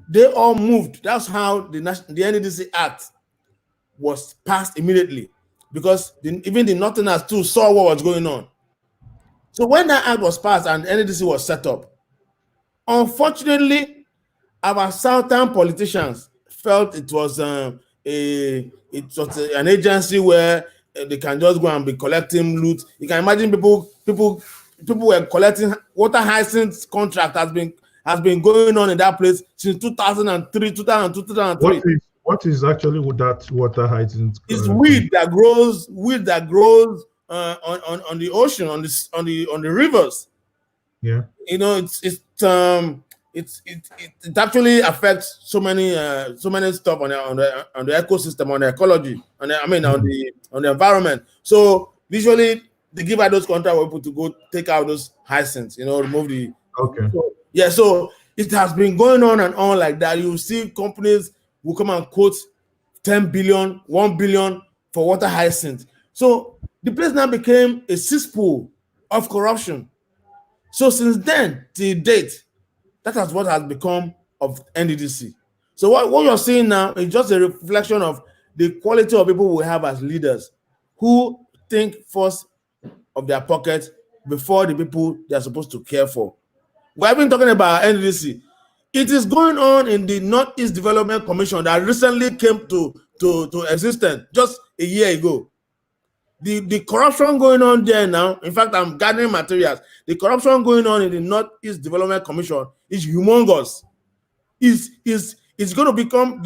They all moved. That's how the NDDC Act was passed immediately, because even the Northerners too saw what was going on. So when that act was passed and NDDC was set up, unfortunately, our southern politicians felt it was an agency where they can just go and be collecting loot. You can imagine people were collecting water hyacinth contract has been going on in that place since 2003, 2003. What is actually with that water hyacinth? It's weed that grows on the ocean, on the rivers. Yeah. You know, it actually affects so many stuff on the ecosystem, on the ecology, on the environment. So usually they give out those contracts for people to go take out those hyacinths, remove the. Okay. So it has been going on and on like that. You see companies will come and quote 10 billion, 1 billion for water hyacinth. So the place now became a cesspool of corruption. So since then till date, that is what has become of NDDC. So what you're seeing now is just a reflection of the quality of people we have as leaders, who think first of their pockets before the people they are supposed to care for. We have been talking about NDDC. It is going on in the Northeast Development Commission that recently came to to existence just a year ago. The corruption going on there now, in fact, I'm gathering materials. The corruption going on in the Northeast Development Commission is humongous. It's going to become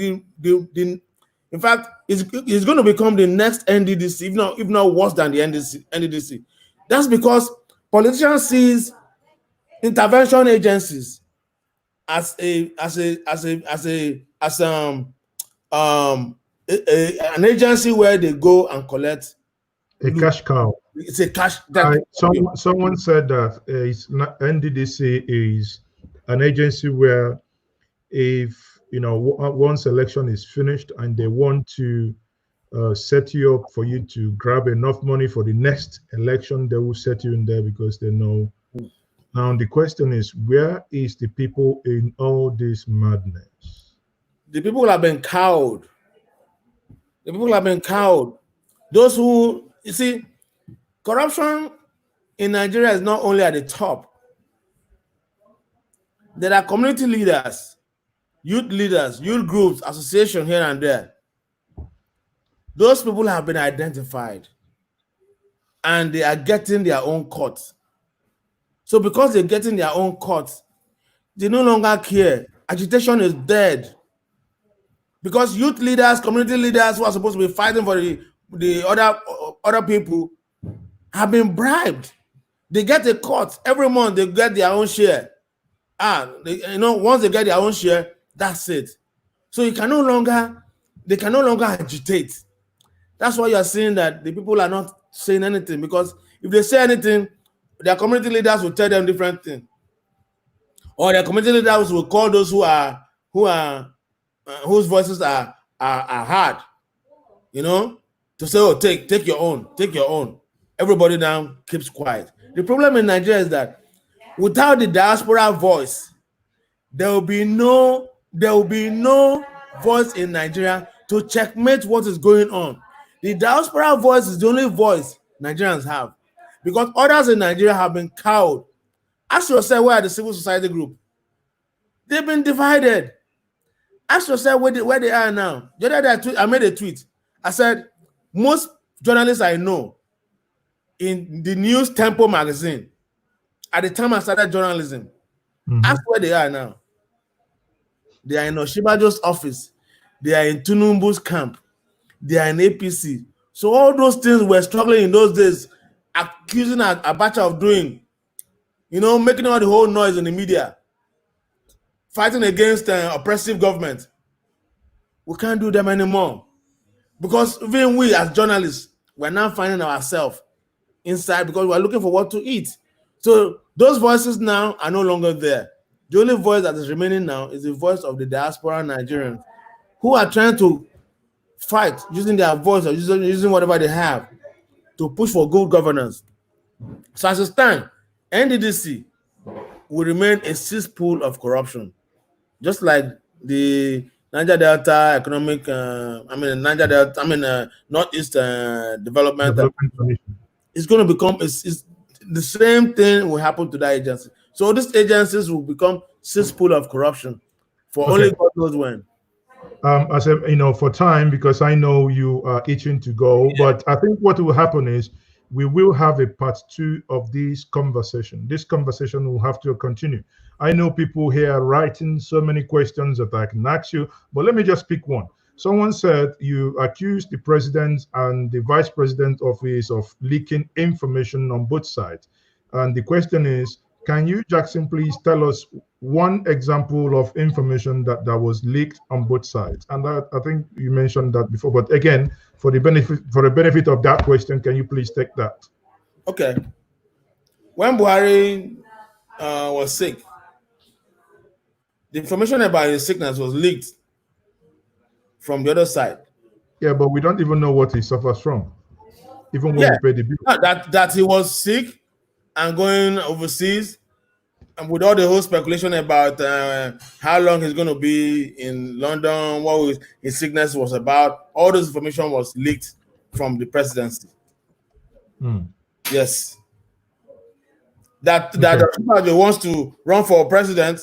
in fact, it's going to become the next NDDC, if not worse than the NDDC. That's because politicians sees intervention agencies as an agency where they go and collect a cash cow. It's a cash. Someone said that NDDC is an agency where, if once election is finished and they want to set you up for you to grab enough money for the next election, they will set you in there because they know. Now the question is, where is the people in all this madness? The people have been cowed. The people have been cowed. Those who, you see, corruption in Nigeria is not only at the top. There are community leaders, youth groups, associations here and there. Those people have been identified and they are getting their own cuts. So because they're getting their own cuts, they no longer care. Agitation is dead. Because youth leaders, community leaders who are supposed to be fighting for the other people have been bribed. They get a cut. Every month they get their own share. Once they get their own share, that's it. So they can no longer agitate. That's why you are seeing that the people are not saying anything, because if they say anything, their community leaders will tell them different things. Or their community leaders will call those whose voices are hard, to say, oh, take your own. Everybody now keeps quiet. The problem in Nigeria is that without the diaspora voice, there will be no voice in Nigeria to checkmate what is going on. The diaspora voice is the only voice Nigerians have, because others in Nigeria have been cowed. Ask yourself, where are the civil society group? They've been divided. Ask yourself where they are now. The other day I made a tweet. I said, most journalists I know in the News Tempo magazine, at the time I started journalism, ask where they are now. They are in Oshibajo's office. They are in Tinubu's camp. They are in APC. So all those things were struggling in those days, accusing Abacha of doing, making all the whole noise in the media, fighting against oppressive government. We can't do them anymore, because even we as journalists, we're now finding ourselves inside because we're looking for what to eat. So those voices now are no longer there. The only voice that is remaining now is the voice of the diaspora Nigerians, who are trying to fight using their voice or using whatever they have to push for good governance. So as it stands, NDDC will remain a cesspool of corruption, just like the Niger Delta economic, Northeast Development. It's going to become the same thing will happen to that agency. So these agencies will become cesspool of corruption for only God knows when. I said, for time, because I know you are itching to go, but I think what will happen is we will have a part 2 of this conversation. This conversation will have to continue. I know people here are writing so many questions that I can ask you, but let me just pick one. Someone said you accused the president and the vice president office of leaking information on both sides. And the question is, can you, Jackson, please tell us one example of information that was leaked on both sides? And I think you mentioned that before, but again, for the benefit of that question, can you please take that? Okay. When Buhari was sick, the information about his sickness was leaked from the other side. Yeah, but we don't even know what he suffers from, even when we pay the bill. That he was sick and going overseas, and with all the whole speculation about how long he's going to be in London, what his sickness was about, all this information was leaked from the presidency. Yes. That wants to run for president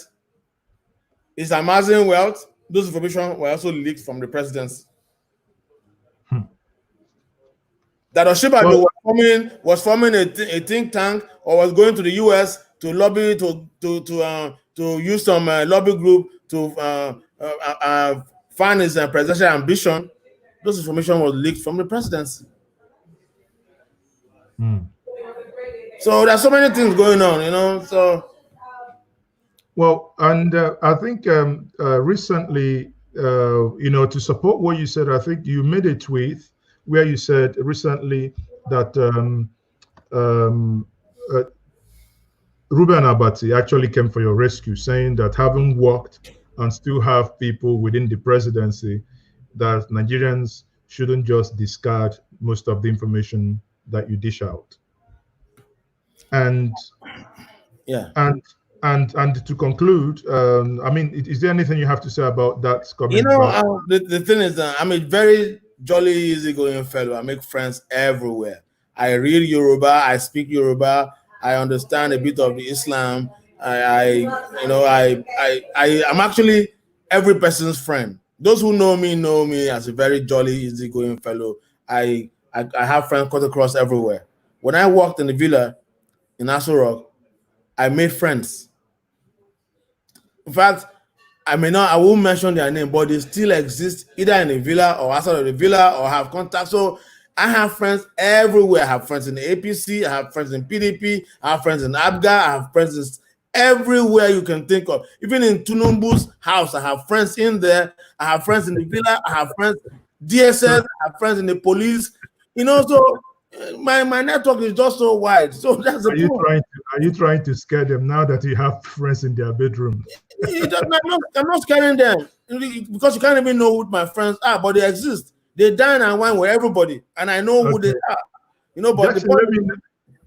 is amassing wealth. Those information were also leaked from the presidency. That Oshibaju was forming a think tank, or was going to the US to lobby to use some lobby group to fund his presidential ambition. Those information was leaked from the presidency. So there's so many things going on, you know. So, well, and I think recently, you know, to support what you said, I think you made a tweet where you said recently that Ruben Abati actually came for your rescue, saying that having worked and still have people within the presidency, that Nigerians shouldn't just discard most of the information that you dish out. And yeah. And to conclude, I mean, is there anything you have to say about that? You know, the thing is that I'm a very jolly, easygoing fellow. I make friends everywhere. I read Yoruba, I speak Yoruba, I understand a bit of the Islam. I'm actually every person's friend. Those who know me as a very jolly, easygoing fellow. I have friends cut across everywhere. When I walked in the villa in Aso Rock, I made friends. In fact, I won't mention their name, but they still exist either in the villa or outside of the villa or have contact. So I have friends everywhere. I have friends in the APC, I have friends in PDP, I have friends in Abia, I have friends everywhere you can think of. Even in Tunumbu's house, I have friends in there. I have friends in the villa, I have friends DSS, I have friends in the police. You know, so my network is just so wide. So that's the point. Are you trying to scare them now that you have friends in their bedroom? I'm not scaring them because you can't even know who my friends are, but they exist. They dine and wine with everybody, and I know who they are. You know, but Jackson,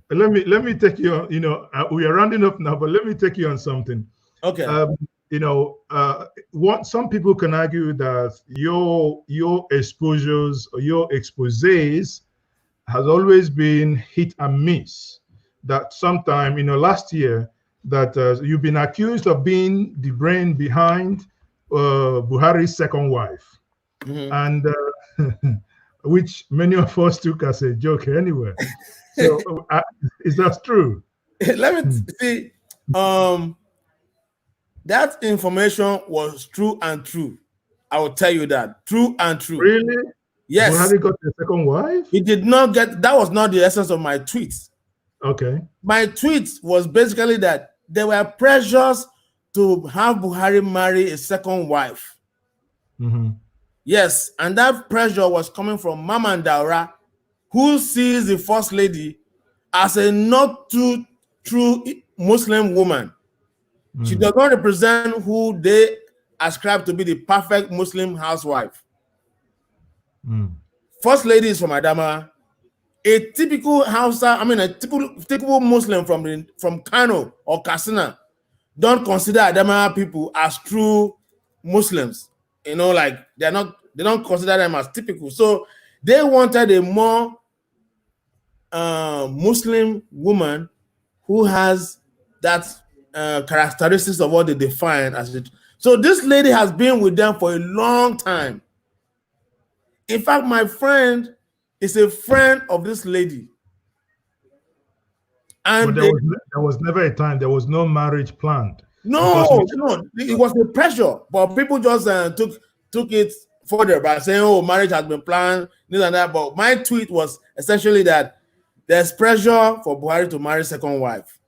let me take you on, you know, we are rounding up now, but let me take you on something. Okay. You know, what some people can argue that your exposures or your exposés has always been hit and miss. That sometime, you know, last year, that you've been accused of being the brain behind Buhari's second wife, and which many of us took as a joke anyway. So, is that true? Let me see. That information was true and true. I will tell you that. True and true. Really? Yes. Buhari got a second wife? He did not get, that was not the essence of my tweet. Okay. My tweet was basically that there were pressures to have Buhari marry a second wife. Yes, and that pressure was coming from Mama Daura, who sees the first lady as a not too true Muslim woman. She does not represent who they ascribe to be the perfect Muslim housewife. First lady is from Adama. A typical Hausa, a typical Muslim from Kano or Katsina don't consider Adama people as true Muslims. You know, like they don't consider them as typical. So they wanted a more Muslim woman who has that characteristics of what they define as it. So this lady has been with them for a long time. In fact, my friend is a friend of this lady. And but there was never a time, there was no marriage planned. No, it was a pressure, but people just took it further by saying, oh, marriage has been planned, this and that. But my tweet was essentially that there's pressure for Buhari to marry second wife.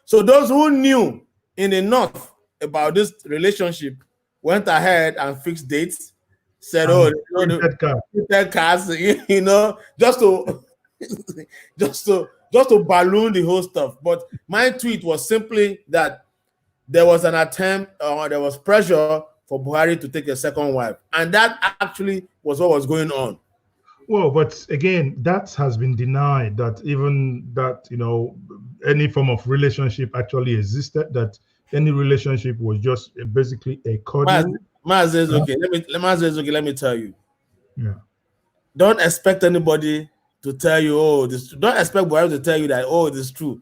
So those who knew in the north about this relationship went ahead and fixed dates, said, oh, cars, you know, just to balloon the whole stuff. But my tweet was simply that there was an attempt, or there was pressure for Buhari to take a second wife, and that actually was what was going on. Well, but again, that has been denied, that even that, you know, any form of relationship actually existed, that any relationship was just basically a cordial. Let me tell you. Yeah. Don't expect anybody to tell you, oh, this. Don't expect Buhari to tell you that, oh, this is true.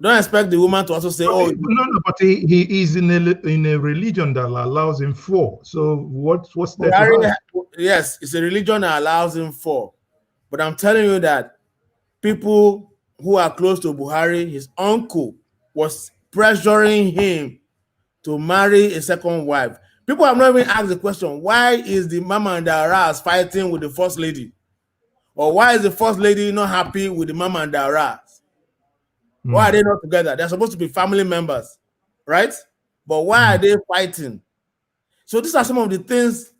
Don't expect the woman to also say, oh. No, but he is in a religion that allows him for. So what's that? Yes, it's a religion that allows him for. But I'm telling you that people who are close to Buhari, his uncle, was pressuring him to marry a second wife. People have not even asked the question, why is the Mama and the Aras fighting with the first lady? Or why is the first lady not happy with the Mama and the Aras? Why are they not together? They're supposed to be family members, right? But why are they fighting? So these are some of the things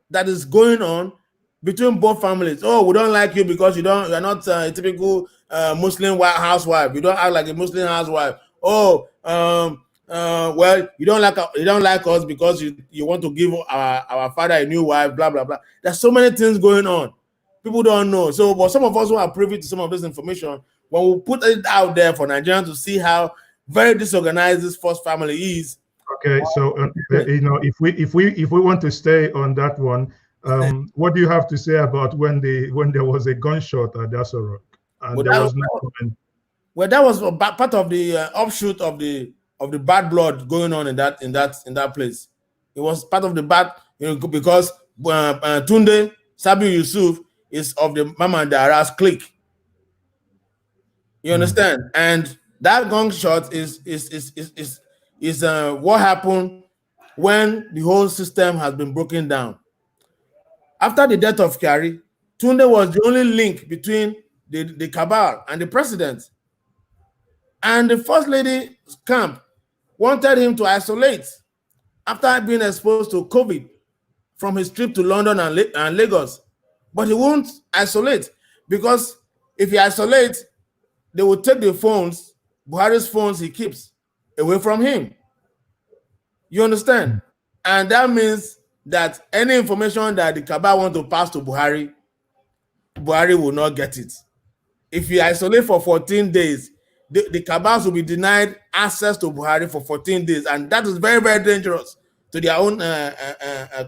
that is going on between both families. Oh, we don't like you because you're not a typical Muslim housewife. You don't act like a Muslim housewife. Oh, well, you don't like us because you want to give our father a new wife. Blah blah blah. There's so many things going on. People don't know. So, but some of us who are privy to some of this information, when we put it out there for Nigerians to see how very disorganized this first family is. Okay, so if we want to stay on that one, what do you have to say about when there was a gunshot at Asoro and there was no comment? Well, that was part of the offshoot of the bad blood going on in that place. It was part of the bad, because Tunde Sabi Yusuf is of the Mama and the Aras clique. You understand? And that gunshot is what happened when the whole system has been broken down. After the death of Kyari, Tunde was the only link between the cabal and the president. And the first lady's camp wanted him to isolate after being exposed to COVID from his trip to London and Lagos. But he won't isolate, because if he isolates, they will take the phones, Buhari's phones he keeps, away from him. You understand? And that means that any information that the cabal want to pass to Buhari, Buhari will not get it. If you isolate for 14 days, the cabals will be denied access to Buhari for 14 days. And that is very, very dangerous to their own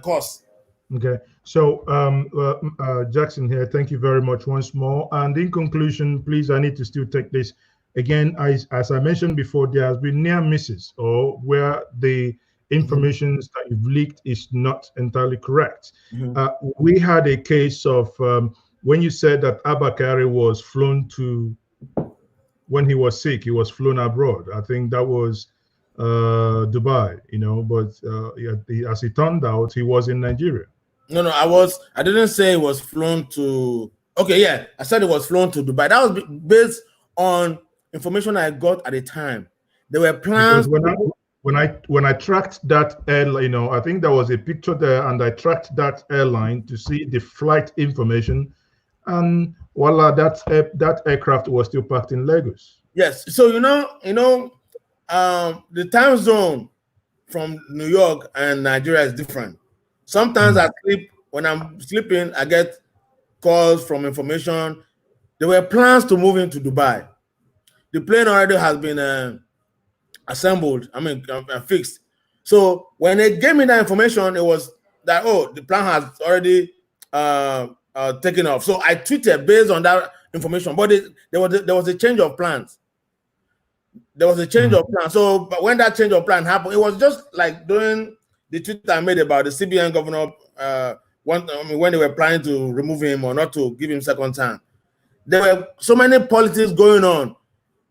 cause. Okay. So, Jackson here, thank you very much once more. And in conclusion, please, I need to still take this. Again, as I mentioned before, there has been near misses, or where the information that you've leaked is not entirely correct. We had a case of when you said that Abakari was flown to, when he was sick, he was flown abroad. I think that was Dubai, but as it turned out, he was in Nigeria. No, I didn't say it was flown to, okay, yeah, I said it was flown to Dubai. That was based on information I got at the time. There were plans. When I tracked that airline, I think there was a picture there, and I tracked that airline to see the flight information, and voila, that aircraft was still parked in Lagos. Yes, so the time zone from New York and Nigeria is different. Sometimes when I'm sleeping, I get calls from information. There were plans to move into Dubai. The plane already has been assembled, fixed. So when they gave me that information, it was that, the plan has already taken off. So I tweeted based on that information, but there was a change of plans. There was a change of plan. So, but when that change of plan happened, it was just like during the tweet I made about the CBN governor, when they were planning to remove him or not to give him second time. There were so many politics going on.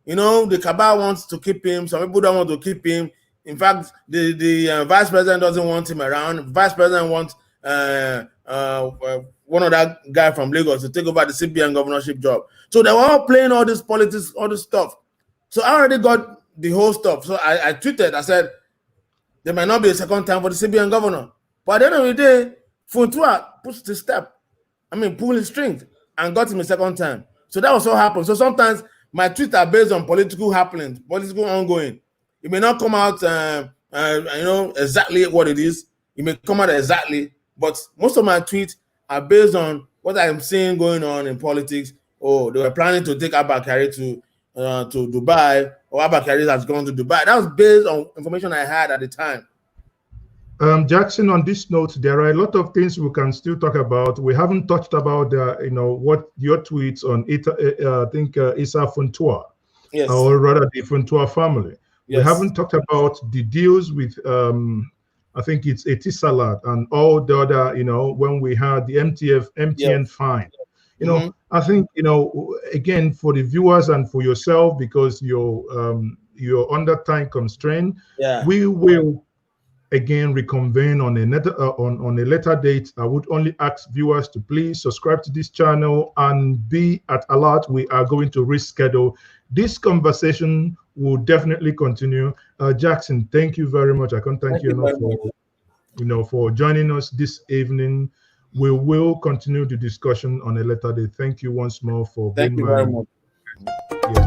The cabal wants to keep him. Some people don't want to keep him. In fact, the vice president doesn't want him around. Vice president wants one of that guy from Lagos to take over the CBN governorship job. So they were all playing all this politics, all this stuff. So I already got the whole stuff. So I tweeted, I said, there might not be a second time for the CBN governor. But at the end of the day, Funtua pushed the step. Pulled his strings and got him a second time. So that was what happened. So sometimes my tweets are based on political happenings, political ongoing. It may not come out, exactly what it is. It may come out exactly, but most of my tweets are based on what I'm seeing going on in politics. Oh, they were planning to take Abakari to Dubai, or Abakari has gone to Dubai. That was based on information I had at the time. Jackson, on this note, there are a lot of things we can still talk about. We haven't touched about what your tweets on Issa Funtua, yes, or rather the Funtua family. Yes. We haven't talked about the deals with I think it's Etisalat and all the other, when we had the MTN fine. You know, I think, you know, again, for the viewers and for yourself, because you're under time constraint, we will again reconvene on on a later date. I would only ask viewers to please subscribe to this channel and be at alert. We are going to reschedule. This conversation will definitely continue. Jackson, thank you very much. I can't thank you enough for for joining us this evening. We will continue the discussion on a later date. Thank you once more for being very much. Yeah.